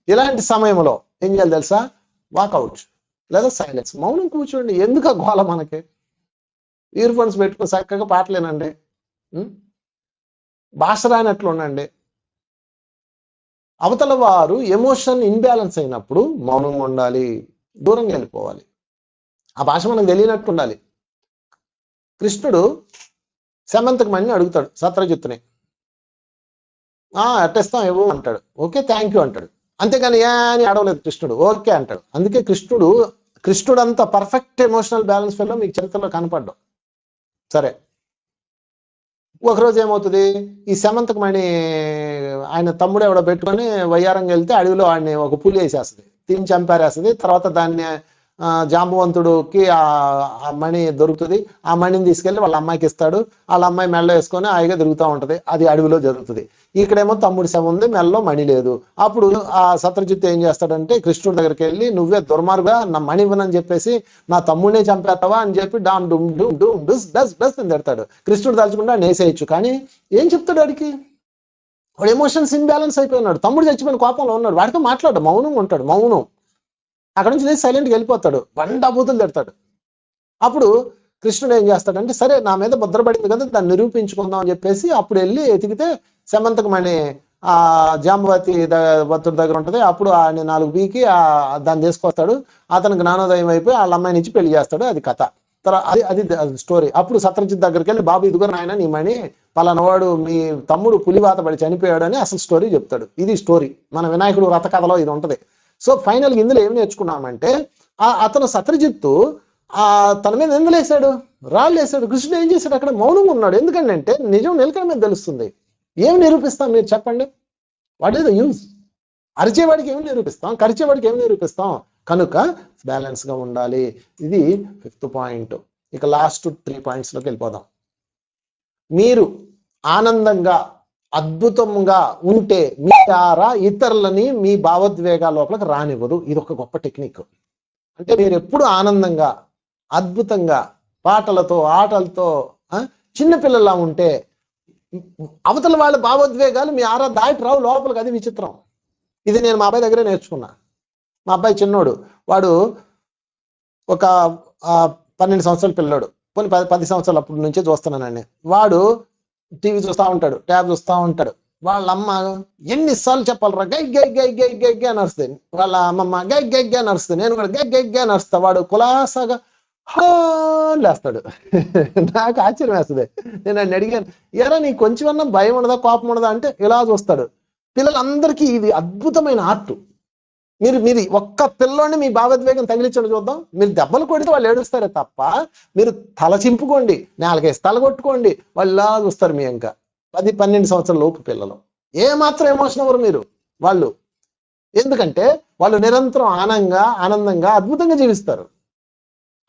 ఇలాంటి సమయంలో ఏం చేయాలి తెలుసా? వాకౌట్ లేదా సైలెన్స్, మౌనం కూర్చోండి. ఎందుకు గోల మనకి? ఇయర్ ఫోన్స్ పెట్టుకుని చక్కగా పాటలేనండి, భాష రానట్లు ఉండండి. అవతల వారు ఎమోషన్ ఇన్బ్యాలెన్స్ అయినప్పుడు మౌనంగా ఉండాలి, దూరంగా వెళ్ళిపోవాలి. ఆ భాష మనకు తెలియనట్టు ఉండాలి. కృష్ణుడు సమంతకు మణిని అడుగుతాడు సత్రజిత్తుని, అట్టేస్తాం ఇవ్వు అంటాడు. ఓకే థ్యాంక్ యూ అంటాడు. అంతేగాని ఏ అని అడవలేదు కృష్ణుడు, ఓకే అంటాడు. అందుకే కృష్ణుడు అంత పర్ఫెక్ట్ ఎమోషనల్ బ్యాలెన్స్ వల్ల మీకు చరిత్రలో కనపడ్డాం. సరే, ఒకరోజు ఏమవుతుంది, ఈ సమంతకు మణి ఆయన తమ్ముడు ఎవడో పెట్టుకొని వయ్యారంగా వెళ్తే అడవిలో వాడిని ఒక పులి వేసేస్తుంది, తిని చంపారేస్తుంది. తర్వాత దాన్ని జాంబవంతుడికి ఆ మణి దొరుకుతుంది. ఆ మణిని తీసుకెళ్లి వాళ్ళ అమ్మాయికి ఇస్తాడు. వాళ్ళ అమ్మాయి మెల్ల వేసుకొని హాయిగా తిరుగుతూ ఉంటది. అది అడవిలో జరుగుతుంది. ఇక్కడేమో తమ్ముడి శవం ఉంది, మెల్లో మణి లేదు. అప్పుడు ఆ సత్రజిత్ ఏం చేస్తాడంటే కృష్ణుడి దగ్గరికి వెళ్ళి, నువ్వే దుర్మార్గా నా మణి ఇవ్వనని చెప్పేసి నా తమ్ముడినే చంపేస్తావా అని చెప్పి డామ్ డుమ్ డుమ్ డుమ్ డస్ డస్ డస్ అని తిడతాడు. కృష్ణుడు తలుచుకుంటా నేసేయచ్చు, కానీ ఏం చెప్తాడు వాడికి? వాడు ఎమోషన్స్ ఇన్బ్యాలెన్స్ అయిపోయినాడు. తమ్ముడు చచ్చిపోయిన కోపంలో ఉన్నాడు, వాడితో మాట్లాడు, మౌనంగా ఉంటాడు. మౌనం. అక్కడ నుంచి నేను సైలెంట్గా వెళ్ళిపోతాడు, బండాబూతులు తిడతాడు. అప్పుడు కృష్ణుడు ఏం చేస్తాడంటే, సరే నా మీద ముద్రపడింది కదా, దాన్ని నిరూపించుకుందాం అని చెప్పేసి అప్పుడు వెళ్ళి ఎతికితే సమంతకు మణి ఆ జాంబవతి భక్తుడి దగ్గర ఉంటుంది. అప్పుడు ఆయన 4 పీకి దాన్ని తీసుకొస్తాడు. అతనికి జ్ఞానోదయం అయిపోయి వాళ్ళ అమ్మాయిని ఇచ్చి పెళ్లి చేస్తాడు. అది కథ. అది స్టోరీ. అప్పుడు సత్రజిత్ దగ్గరికి వెళ్ళి, బాబు ఇదిగో నాయన నీ మణి, పలానవాడు మీ తమ్ముడు పులివాత పడి చనిపోయాడు అని అసలు స్టోరీ చెప్తాడు. ఇది స్టోరీ. మన వినాయకుడు రథ కథలో ఇది ఉంటది. సో ఫైనల్గా ఇందులో ఏం నేర్చుకున్నామంటే, అతను సత్రజిత్తు తన మీద ఎందులో వేసాడు, రాళ్ళు వేసాడు. కృష్ణుడు ఏం చేశాడు? అక్కడ మౌనంగా ఉన్నాడు. ఎందుకంటే నిజం నిలకడ మీద తెలుస్తుంది. ఏం నిరూపిస్తాం మీరు చెప్పండి? What is the use? అరిచేవాడికి ఏమి నిరూపిస్తాం, కరిచేవాడికి ఏమి నిరూపిస్తాం? కనుక బ్యాలెన్స్ గా ఉండాలి. ఇది 5th పాయింట్. ఇక లాస్ట్ 3 పాయింట్స్లోకి వెళ్ళిపోదాం. మీరు ఆనందంగా అద్భుతంగా ఉంటే మీ ద్వారా ఇతరులని మీ భావోద్వేగాల లోపలికి రానివ్వదు. ఇది ఒక గొప్ప టెక్నిక్. అంటే మీరు ఎప్పుడు ఆనందంగా అద్భుతంగా పాటలతో ఆటలతో చిన్నపిల్లలా ఉంటే అవతల వాళ్ళ భావోద్వేగాలు మీ ఆరా దాటి రావు లోపలికి. అది విచిత్రం. ఇది నేను మా అబ్బాయి దగ్గరే నేర్చుకున్నా. మా అబ్బాయి చిన్నోడు, వాడు ఒక 12 సంవత్సరాల పిల్లోడు, పోనీ 10 సంవత్సరాలు అప్పటి నుంచే చూస్తున్నానండి. వాడు టీవీ చూస్తూ ఉంటాడు, ట్యాబ్ చూస్తూ ఉంటాడు. వాళ్ళ అమ్మ ఎన్నిసార్లు చెప్పాలరా గై గై గై గై గై గై అని అరుస్తుంది. వాళ్ళ అమ్మమ్మ గై గై గై అని అరుస్తుంది. నేను కూడా గై గై గై అని అరుస్తా. వాడు కులాసాగా లేస్తాడు. నాకు ఆశ్చర్యం వేస్తుంది. నేను ఆయన అడిగాను, ఎరా నీకు కొంచెమన్నా భయం ఉండదా, కోపం ఉండదా అంటే ఇలా చూస్తాడు. పిల్లలందరికీ ఇది అద్భుతమైన ఆర్ట్. మీరు ఒక్క పిల్లోని మీ భావోద్వేగం తగిలించండి చూద్దాం. మీరు దెబ్బలు కొడితే వాళ్ళు ఏడుస్తారే తప్ప, మీరు తల చింపుకోండి, 4 తల కొట్టుకోండి, వాళ్ళు ఇలా చూస్తారు. మీ ఇంకా 10-12 సంవత్సరాల లోపు పిల్లలు ఏమాత్రం ఎమోషన్ అవ్వరు మీరు వాళ్ళు. ఎందుకంటే వాళ్ళు నిరంతరం ఆనందంగా అద్భుతంగా జీవిస్తారు.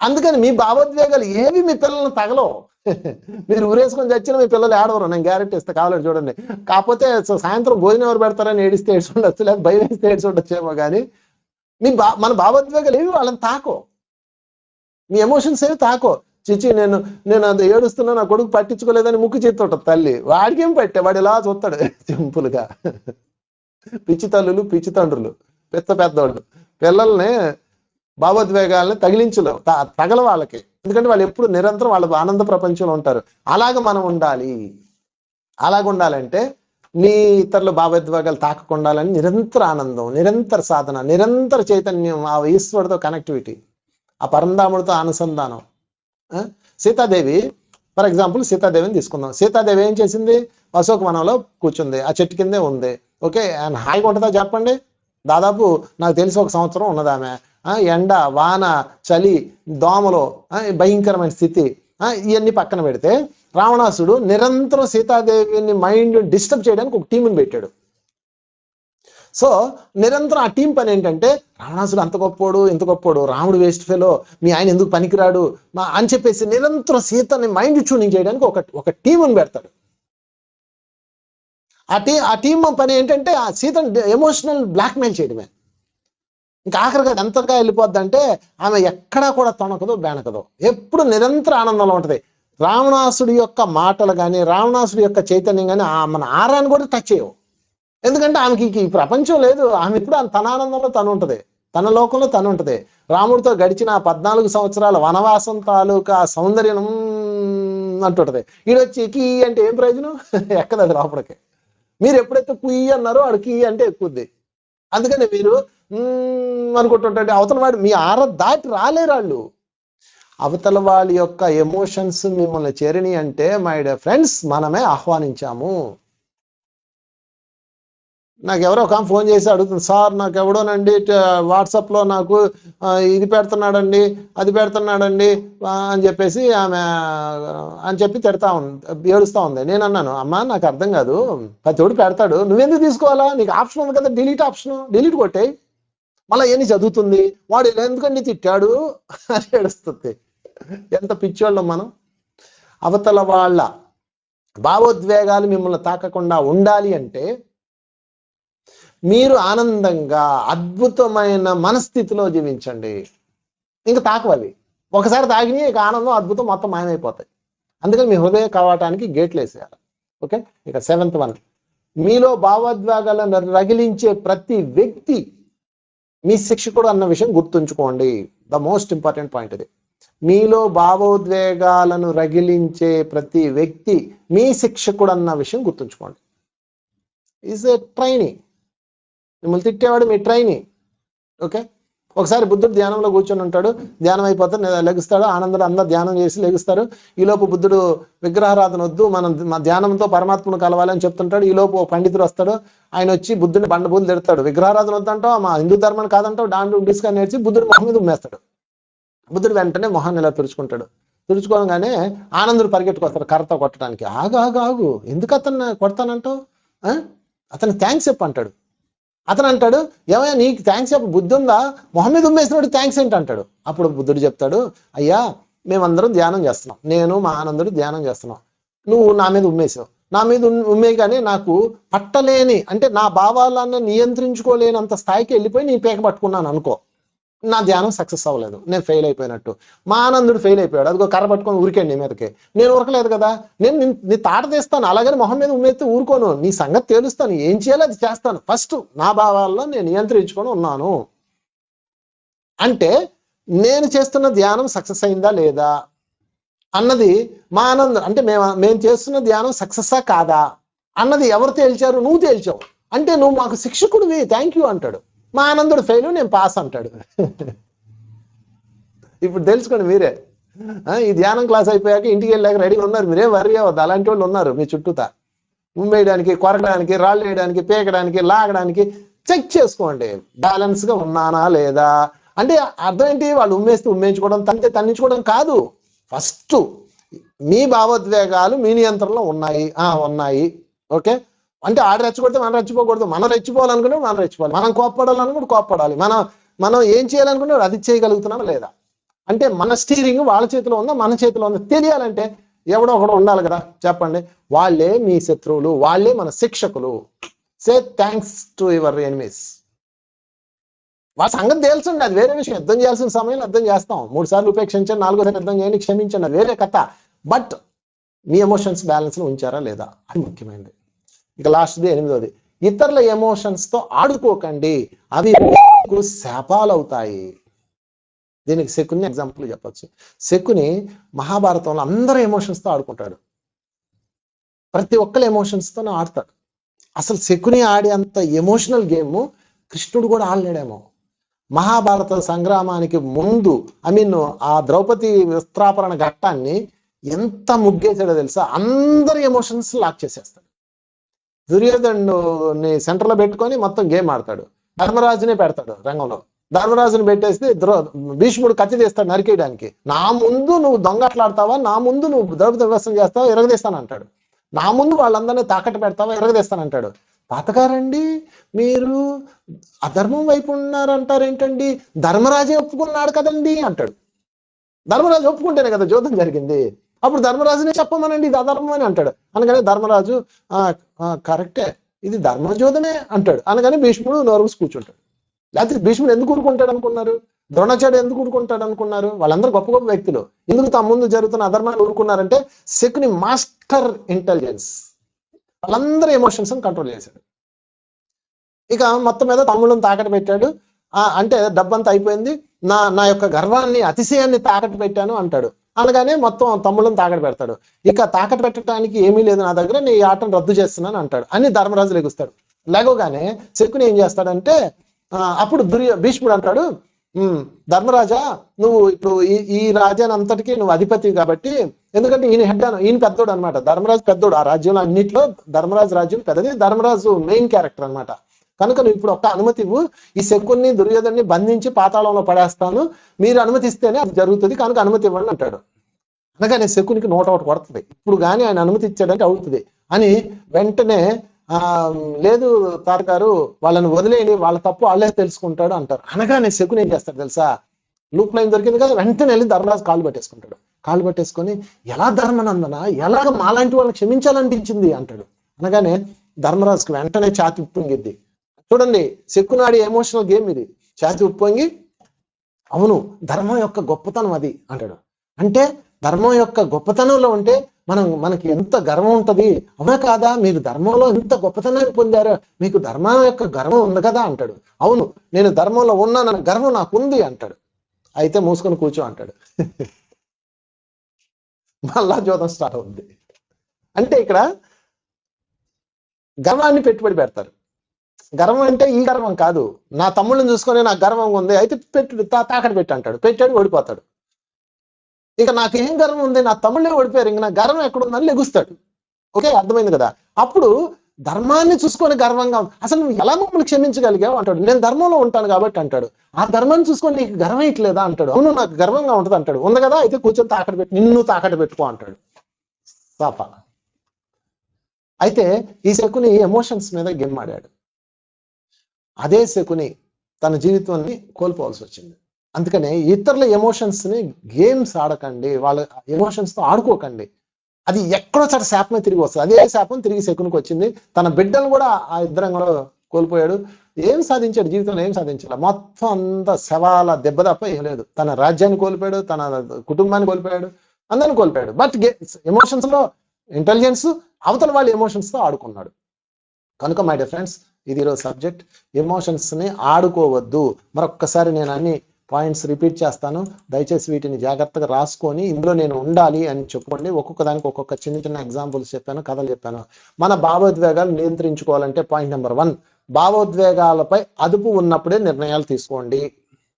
అందుకని మీ భావోద్వేగాలు ఏవి మీ పిల్లలను తగలవు. మీరు ఊరేసుకొని చచ్చిన మీ పిల్లలు ఏడవరు, నేను గ్యారెంటీ ఇస్తే, కావాలంటే చూడండి. కాకపోతే సాయంత్రం భోజనం ఎవరు పెడతారని ఏడిస్తే ఏడ్చి ఉండొచ్చు, లేదా భయం వేస్తే ఏడ్చి ఉండొచ్చేమో, కానీ మన భావోద్వేగాలు ఏవి వాళ్ళని తాకో, మీ ఎమోషన్స్ ఏవి తాకో. చిచ్చి నేను అది ఏడుస్తున్నా, నా కొడుకు పట్టించుకోలేదని ముక్కు చేస్తుంటది తల్లి. వాడికేం పట్టే, వాడు ఇలా చూస్తాడు సింపుల్గా. పిచ్చి తల్లులు పిచ్చి తండ్రులు పెద్దోళ్ళు పిల్లల్ని భావోద్వేగాలని తగిలించలేవు, తగల వాళ్ళకి. ఎందుకంటే వాళ్ళు ఎప్పుడు నిరంతరం వాళ్ళ ఆనంద ప్రపంచంలో ఉంటారు. అలాగ మనం ఉండాలి. అలాగుండాలంటే మీ ఇతరుల భావోద్వేగాలు తాకకుండాలని నిరంతర ఆనందం, నిరంతర సాధన, నిరంతర చైతన్యం, ఆ ఈశ్వరుడితో కనెక్టివిటీ, ఆ పరంధాముడితో అనుసంధానం. సీతాదేవి ఫర్ ఎగ్జాంపుల్ సీతాదేవిని తీసుకుందాం. సీతాదేవి ఏం చేసింది? అశోకవనంలో కూర్చుంది, ఆ చెట్టు కిందే ఉంది. ఓకే, అండ్ హాయిగా ఉంటుందా చెప్పండి? దాదాపు నాకు తెలిసి 1 సంవత్సరం ఉన్నది ఆమె. ఎండ, వాన, చలి, దోమలు, భయంకరమైన స్థితి, ఇవన్నీ పక్కన పెడితే రావణాసుడు నిరంతరం సీతాదేవిని మైండ్ డిస్టర్బ్ చేయడానికి ఒక టీంని పెట్టాడు. సో నిరంతరం ఆ టీం పని ఏంటంటే, రావణాసుడు అంత గొప్పోడు, ఇంత గొప్పోడు, రాముడు వేస్ట్ ఫెలో, మీ ఆయన ఎందుకు పనికిరాడు అని చెప్పేసి నిరంతరం సీతని మైండ్ ట్యూనింగ్ చేయడానికి ఒక టీంని పెడతాడు. ఆ టీం పని ఏంటంటే ఆ సీతను ఎమోషనల్ బ్లాక్మెయిల్ చేయడమే. ఇంకా ఆఖరిగా ఎంతగా వెళ్ళిపోద్ది అంటే ఆమె ఎక్కడా కూడా తొణకదు, బెణకదు, ఎప్పుడు నిరంతర ఆనందంలో ఉంటుంది. రావణాసుడి యొక్క మాటలు కానీ, రావణాసుడి యొక్క చైతన్యం కానీ మన ఆరాన్ని కూడా టచ్ చేయవు. ఎందుకంటే ఆమెకి ఈ ప్రపంచం లేదు. ఆమె ఇప్పుడు తన ఆనందంలో తను ఉంటుంది, తన లోకంలో తను ఉంటుంది. రాముడితో గడిచిన 14 సంవత్సరాల వనవాసం తాలూకా సౌందర్యం అంటుంటది. ఈడొచ్చి కీ అంటే ఏం ప్రయోజనం? ఎక్కదు అది లోపలికి. మీరు ఎప్పుడైతే కుయ్యి అన్నారో ఆడు కీ అంటే ఎక్కుద్ది. అందుకని మీరు అనుకుంటుంటే అవతల వాడు మీ ఆర దాటి రాలేరు వాళ్ళు. అవతల వాళ్ళ యొక్క ఎమోషన్స్ మిమ్మల్ని చేరిని అంటే మై డియర్ ఫ్రెండ్స్, మనమే ఆహ్వానించాము. నాకు ఎవరో ఒక ఫోన్ చేసి అడుగుతుంది, సార్ నాకు ఎవడోనండి వాట్సాప్లో నాకు ఇది పెడుతున్నాడండి, అది పెడుతున్నాడండి అని చెప్పేసి ఆమె తిడతా ఉంది, ఏడుస్తూ ఉంది. నేను అన్నాను, అమ్మా నాకు అర్థం కాదు, ప్రతివాడు పెడతాడు, నువ్వెందుకు తీసుకోవాలా? నీకు ఆప్షన్ ఉంది కదా, డిలీట్ ఆప్షన్, డిలీట్ కొట్టాయి. మళ్ళీ ఎన్ని చదువుతుంది, వాడు ఎందుకండి తిట్టాడు అని ఏడుస్తుంది. ఎంత పిచ్చోళ్ళం మనం. అవతల వాళ్ళ భావోద్వేగాలు మిమ్మల్ని తాకకుండా ఉండాలి అంటే మీరు ఆనందంగా అద్భుతమైన మనస్థితిలో జీవించండి. ఇంకా తాకవాలి. ఒకసారి తాగిని ఇక ఆనందం, అద్భుతం మొత్తం మాయమైపోతాయి. అందుకని మీ హృదయ కవాటానికి గేట్లు వేసేయాలి. ఓకే, ఇక 7th వన్, మీలో భావోద్వేగాలను రగిలించే ప్రతి వ్యక్తి మీ శిక్షకుడు అన్న విషయం గుర్తుంచుకోండి. ద మోస్ట్ ఇంపార్టెంట్ పాయింట్ ఇది. మీలో భావోద్వేగాలను రగిలించే ప్రతి వ్యక్తి మీ శిక్షకుడు అన్న విషయం గుర్తుంచుకోండి. Is a training. మిమ్మల్ని తిట్టేవాడు మీ ట్రైనింగ్. ఓకే, ఒకసారి బుద్ధుడు ధ్యానంలో కూర్చొని ఉంటాడు, ధ్యానం అయిపోతే లెగుస్తాడు, ఆనందుడు అందరు ధ్యానం చేసి లెగుస్తారు. ఈలోపు బుద్ధుడు విగ్రహారాధన వద్దు, మనం ధ్యానంతో పరమాత్మను కలవాలని చెప్తుంటాడు. ఈలోపు పండితుడు వస్తాడు, ఆయన వచ్చి బుద్ధుడిని బండబూలు తిడతాడు. విగ్రహారాధన వద్దంటావు, మా హిందూ ధర్మాన్ని కాదంటావు, దాంట్లో డిస్కా నేర్చి బుద్ధుడు మొహం మీద ఉమ్మేస్తాడు. బుద్ధుడు వెంటనే మొహాన్ని ఇలా తుడుచుకుంటాడు. తుడుచుకోగానే ఆనందుడు పరిగెట్టుకొస్తాడు కర్రతో కొట్టడానికి. ఆగు ఆగు ఆగు, ఎందుకు అతన్ని కొడతానంటావు? అతను థ్యాంక్స్ చెప్పు అంటాడు. అతను అంటాడు, ఏమయ్యా నీకు థ్యాంక్స్ చెప్పు బుద్ధి ఉందా? మొహం మీద ఉమ్మేసినప్పుడు థ్యాంక్స్ ఏంటి అంటాడు. అప్పుడు బుద్ధుడు చెప్తాడు, అయ్యా మేమందరం ధ్యానం చేస్తున్నాం, నేను మా ఆనందుడు ధ్యానం చేస్తున్నాం, నువ్వు నా మీద ఉమ్మేసావు. నా మీద ఉమ్మేగానే నాకు పట్టలేని, అంటే నా భావాలను నియంత్రించుకోలేనంత స్థాయికి వెళ్ళిపోయి నీ పేక పట్టుకున్నాను అనుకో, నా ధ్యానం సక్సెస్ అవ్వలేదు, నేను ఫెయిల్ అయిపోయినట్టు. మా ఆనందుడు ఫెయిల్ అయిపోయాడు, అదిగో కర్ర పట్టుకొని ఊరికండి నీ మీదకి. నేను ఊరకలేదు కదా, నేను నీ తాట తీస్తాను, అలాగని మొహం మీద ఉమ్మేస్తే ఊరుకోను, నీ సంగతి తేలుస్తాను, ఏం చేయాలో అది చేస్తాను. ఫస్ట్ నా భావాల్లో నేను నియంత్రించుకొని ఉన్నాను అంటే నేను చేస్తున్న ధ్యానం సక్సెస్ అయిందా లేదా అన్నది మా ఆనందం. అంటే మేము చేస్తున్న ధ్యానం సక్సెస్సా కాదా అన్నది ఎవరు తేల్చారు? నువ్వు తేల్చావు. అంటే నువ్వు మాకు శిక్షకుడివి, థ్యాంక్ యూ అంటాడు. మా ఆనందుడు ఫెయిల్, నేను పాస్ అంటాడు. ఇప్పుడు తెలుసుకోండి మీరే. ఈ ధ్యానం క్లాస్ అయిపోయాక ఇంటికి వెళ్ళాక రెడీగా ఉన్నారు, మీరే వర్రీ అవ్వద్దు, అలాంటి వాళ్ళు ఉన్నారు మీ చుట్టూతా. ఉమ్మేయడానికి, కొరకడానికి, రాళ్ళు వేయడానికి, పేకడానికి, లాగడానికి చెక్ చేసుకోండి, బ్యాలెన్స్ గా ఉన్నానా లేదా. అంటే అర్థం ఏంటి? వాళ్ళు ఉమ్మేస్తే ఉమ్మేయించుకోవడం, తంతే తన్నించుకోవడం కాదు. ఫస్ట్ మీ భావోద్వేగాలు మీ నియంత్రణలో ఉన్నాయి. ఓకే, అంటే ఆడ రెచ్చగొడితే మనం రెచ్చిపోకూడదు, మనం రెచ్చిపోవాలనుకుంటే మనం రెచ్చిపోవాలి, మనం కోప్పడాలనుకుంటే కోప్పడాలి, మనం ఏం చేయాలనుకుంటే అది చేయగలుగుతున్నామా లేదా. అంటే మన స్టీరింగ్ వాళ్ళ చేతిలో ఉందా మన చేతిలో ఉందా తెలియాలంటే ఎవడో ఒకడు ఉండాలి కదా. చెప్పండి, వాళ్ళే మీ శత్రువులు, వాళ్ళే మన శిక్షకులు. Say thanks to your enemies. వాళ్ళ సంగతి తెలుసండి, అది వేరే విషయం. యుద్ధం చేయాల్సిన సమయంలో యుద్ధం చేస్తాం, 3 సార్లు ఉపేక్షించండి, 4వ యుద్ధం చేయండి, క్షమించండి, అది వేరే కథ. బట్ మీ ఎమోషన్స్ బ్యాలెన్స్ లో ఉంచారా లేదా అది ముఖ్యమైనది. ఇక లాస్ట్ది 8వది, ఇతరుల ఎమోషన్స్ తో ఆడుకోకండి, అవి మీకు శాపాలు అవుతాయి. దీనికి శకుని ఎగ్జాంపుల్ చెప్పచ్చు. శకుని మహాభారతంలో అందరూ ఎమోషన్స్ తో ఆడుకుంటాడు, ప్రతి ఒక్కరు ఎమోషన్స్ తోనే ఆడతాడు. అసలు శకుని ఆడే అంత ఎమోషనల్ గేమ్ కృష్ణుడు కూడా ఆడలేడేమో. మహాభారత సంగ్రామానికి ముందు ఆ ద్రౌపది వస్త్రాపరణ ఘట్టాన్ని ఎంత ముగ్గేసాడో తెలుసా, అందరి ఎమోషన్స్ లాక్ చేసేస్తాడు. దుర్యోధనుని సెంటర్ లో పెట్టుకొని మొత్తం గేమ్ ఆడతాడు. ధర్మరాజునే పెడతాడు రంగంలో. ధర్మరాజుని పెట్టేస్తే భీష్ముడు కత్తి తీస్తాడు నరికేయడానికి. నా ముందు నువ్వు దొంగట్లాడతావా, నా ముందు నువ్వు ద్రౌపది వ్యవస్థ చేస్తావా, ఎరగదీస్తాను అంటాడు. నా ముందు వాళ్ళందరినీ తాకట్టు పెడతావా, ఎరగదీస్తానంటాడు. తాతగారండి మీరు అధర్మం వైపు ఉన్నారంటారేంటండి, ధర్మరాజే ఒప్పుకున్నాడు కదండి అంటాడు. ధర్మరాజు ఒప్పుకుంటేనే కదా యుద్ధం జరిగింది. అప్పుడు ధర్మరాజునే చెప్పమనండి ఇది అధర్మం అని అంటాడు. అనగానే ధర్మరాజు కరెక్టే, ఇది ధర్మజోధమే అంటాడు. అనగానే భీష్ముడు నోరుసి కూర్చుంటాడు. లేకపోతే భీష్ముడు ఎందుకు ఊరుకుంటాడు అనుకున్నారు, ద్రోణాచార్యుడు ఎందుకు ఊరుకుంటాడు అనుకున్నారు? వాళ్ళందరూ గొప్ప గొప్ప వ్యక్తులు. ఎందుకు తమ ముందు జరుగుతున్న అధర్మాన్ని ఊరుకున్నారంటే శకుని మాస్టర్ ఇంటెలిజెన్స్ వాళ్ళందరూ ఎమోషన్స్ కంట్రోల్ చేశాడు. ఇక మొత్తం మీద తమ్ముళ్ళని తాకట్టు పెట్టాడు. అంటే డబ్బంతా అయిపోయింది, నా యొక్క గర్వాన్ని అతిశయాన్ని తాకట్టు పెట్టాను అంటాడు. అనగానే మొత్తం తమ్ముళ్ళని తాకట్టు పెడతాడు. ఇక తాకట్టు పెట్టడానికి ఏమీ లేదు నా దగ్గర, నీ ఆటను రద్దు చేస్తున్నాను అంటాడు. అని ధర్మరాజు లెగుస్తాడు. లేవగానే శకుని ఏం చేస్తాడంటే అప్పుడు భీష్ముడు అంటాడు, ధర్మరాజా నువ్వు ఇప్పుడు ఈ రాజ్యాన్ని అంతటికి నువ్వు అధిపతి కాబట్టి, ఎందుకంటే ఈయన హెడ్ ఈయన పెద్దోడు అనమాట. ధర్మరాజు పెద్దోడు, ఆ రాజ్యంలో అన్నింటిలో ధర్మరాజు రాజ్యం పెద్దది, ధర్మరాజు మెయిన్ క్యారెక్టర్ అనమాట. కనుక నువ్వు ఇప్పుడు ఒక్క అనుమతి ఇవ్వు, ఈ శకుని దుర్యోధన్ని బంధించి పాతాళంలో పడేస్తాను, మీరు అనుమతిస్తేనే అది జరుగుతుంది, కనుక అనుమతి ఇవ్వండి అంటాడు. అనగానే శకునికి నోట ఒకటి కొడుతుంది, ఇప్పుడు కానీ ఆయన అనుమతి ఇచ్చాడంటే అవుతుంది అని. వెంటనే లేదు తారగారు వాళ్ళని వదిలేయండి, వాళ్ళ తప్పు వాళ్ళే తెలుసుకుంటాడు అంటారు. అనగానే శకుని ఏం చేస్తాడు తెలుసా, లూప్ లైన్ దొరికింది కదా, వెంటనే వెళ్ళి ధర్మరాజు కాళ్ళు పట్టేసుకుంటాడు. కాళ్ళు పట్టేసుకొని ఎలా ధర్మనందన, ఎలాగ మాలాంటి వాళ్ళని క్షమించాలనిపించింది అంటాడు. అనగానే ధర్మరాజుకి వెంటనే ఛాతి ఉప్పొంగిద్ది. చూడండి శకుని ఆడి ఎమోషనల్ గేమ్ ఇది. ఛాతి ఉప్పొంగి అవును ధర్మం యొక్క గొప్పతనం అది అంటాడు. అంటే ధర్మం యొక్క గొప్పతనంలో ఉంటే మనకి ఎంత గర్వం ఉంటది, అవునా కాదా, మీరు ధర్మంలో ఎంత గొప్పతనాన్ని పొందారు, మీకు ధర్మం యొక్క గర్వం ఉంది కదా అంటాడు. అవును నేను ధర్మంలో ఉన్నానన్న గర్వం నాకు ఉంది అంటాడు. అయితే మూసుకొని కూర్చో అంటాడు. మళ్ళా జోదం స్టార్ట్ అవుతుంది. అంటే ఇక్కడ గర్వాన్ని పెట్టుబడి పెడతారు. గర్వం అంటే ఈ గర్వం కాదు, నా తమ్ముళ్ళని చూసుకొని నాకు గర్వం ఉంది, అయితే తాకట్టు పెట్టి అంటాడు. పెట్టాడు, ఓడిపోతాడు. ఇక నాకేం గర్వం ఉంది, నా తమ్ముళ్ళే ఓడిపోయారు, ఇంక నా గర్వం ఎక్కడుందని లెగుస్తాడు. ఓకే, అర్థమైంది కదా. అప్పుడు ధర్మాన్ని చూసుకొని గర్వంగా అసలు నువ్వు ఎలా మమ్మల్ని క్షమించగలిగావు అంటాడు. నేను ధర్మంలో ఉంటాను కాబట్టి అంటాడు. ఆ ధర్మాన్ని చూసుకొని నీకు గర్వం ఇట్లేదా అంటాడు. అవును నాకు గర్వంగా ఉంటుంది అంటాడు. ఉంది కదా, అయితే కూర్చొని తాకట్టు పెట్టి నిన్ను తాకట్టు పెట్టుకో అంటాడు. పాప అయితే ఈ శకుని ఎమోషన్స్ మీద గేమ్ ఆడాడు. అదే శకుని తన జీవితాన్ని కోల్పోవాల్సి వచ్చింది. అందుకనే ఇతరుల ఎమోషన్స్ ని గేమ్స్ ఆడకండి, వాళ్ళ ఎమోషన్స్ తో ఆడుకోకండి. అది ఎక్కడో చోట శాపమే తిరిగి వస్తుంది. అదే శాపం తిరిగి శకునికి వచ్చింది. తన బిడ్డను కూడా ఆ యుద్ధంలో కోల్పోయాడు. ఏం సాధించాడు జీవితంలో, ఏం సాధించాడు, మొత్తం అంతా శవాల దెబ్బ తప్ప ఏం లేదు. తన రాజ్యాన్ని కోల్పోయాడు, తన కుటుంబాన్ని కోల్పోయాడు, అందరిని కోల్పోయాడు. బట్ ఎమోషన్స్ లో ఇంటెలిజెన్స్, అవతల వాళ్ళ ఎమోషన్స్ తో ఆడుకున్నాడు. కనుక మై డియర్ ఫ్రెండ్స్, ఇది ఈరోజు సబ్జెక్ట్. ఎమోషన్స్ ని ఆడుకోవద్దు. మరొక్కసారి నేను అన్ని పాయింట్స్ రిపీట్ చేస్తాను, దయచేసి వీటిని జాగ్రత్తగా రాసుకొని ఇందులో నేను ఉండాలి అని చెప్పుకోండి. ఒక్కొక్క దానికి ఒక్కొక్క చిన్న చిన్న ఎగ్జాంపుల్స్ చెప్పాను, కథలు చెప్పాను. మన భావోద్వేగాలు నియంత్రించుకోవాలంటే పాయింట్ నెంబర్ 1, భావోద్వేగాలపై అదుపు ఉన్నప్పుడే నిర్ణయాలు తీసుకోండి.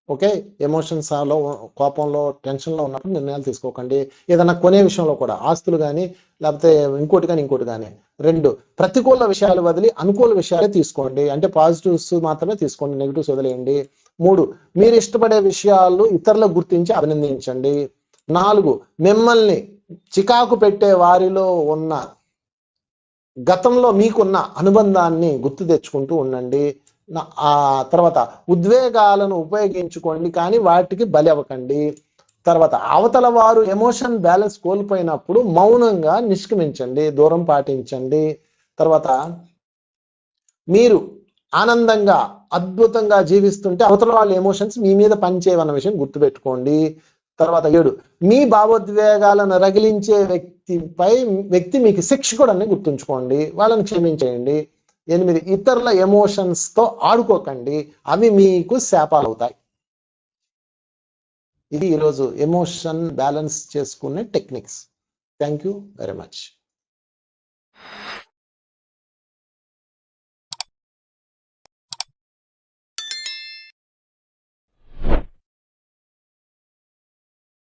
ఓకే, ఎమోషన్స్ లో, కోపంలో, టెన్షన్లో ఉన్నప్పుడు నిర్ణయాలు తీసుకోకండి. ఏదైనా కొనే విషయంలో కూడా, ఆస్తులు కానీ లేకపోతే ఇంకోటి కానీ. 2, ప్రతికూల విషయాలు వదిలి అనుకూల విషయాలే తీసుకోండి. అంటే పాజిటివ్స్ మాత్రమే తీసుకోండి, నెగిటివ్స్ వదిలేయండి. 3, మీరు ఇష్టపడే విషయాలు ఇతరులకు గుర్తించి అభినందించండి. 4, మిమ్మల్ని చికాకు పెట్టే వారిలో ఉన్న గతంలో మీకున్న అనుబంధాన్ని గుర్తు తెచ్చుకుంటూ ఉండండి. ఆ తర్వాత ఉద్వేగాలను ఉపయోగించుకోండి, కానీ వాటికి బలి అవ్వకండి. తర్వాత అవతల వారు ఎమోషన్ బ్యాలెన్స్ కోల్పోయినప్పుడు మౌనంగా నిష్క్రమించండి, దూరం పాటించండి. తర్వాత మీరు ఆనందంగా అద్భుతంగా జీవిస్తుంటే అవతల వాళ్ళ ఎమోషన్స్ మీ మీద పనిచేయవన్న విషయం గుర్తుపెట్టుకోండి. తర్వాత 7, మీ భావోద్వేగాలను రగిలించే వ్యక్తి మీకు శిక్షకుడని గుర్తుంచుకోండి, వాళ్ళని క్షమించేయండి. 8, ఇతరుల ఎమోషన్స్ తో ఆడుకోకండి, అవి మీకు శాపాలు అవుతాయి. ఇది ఈరోజు ఎమోషన్ బ్యాలెన్స్ చేసుకునే techniques. Thank you very much.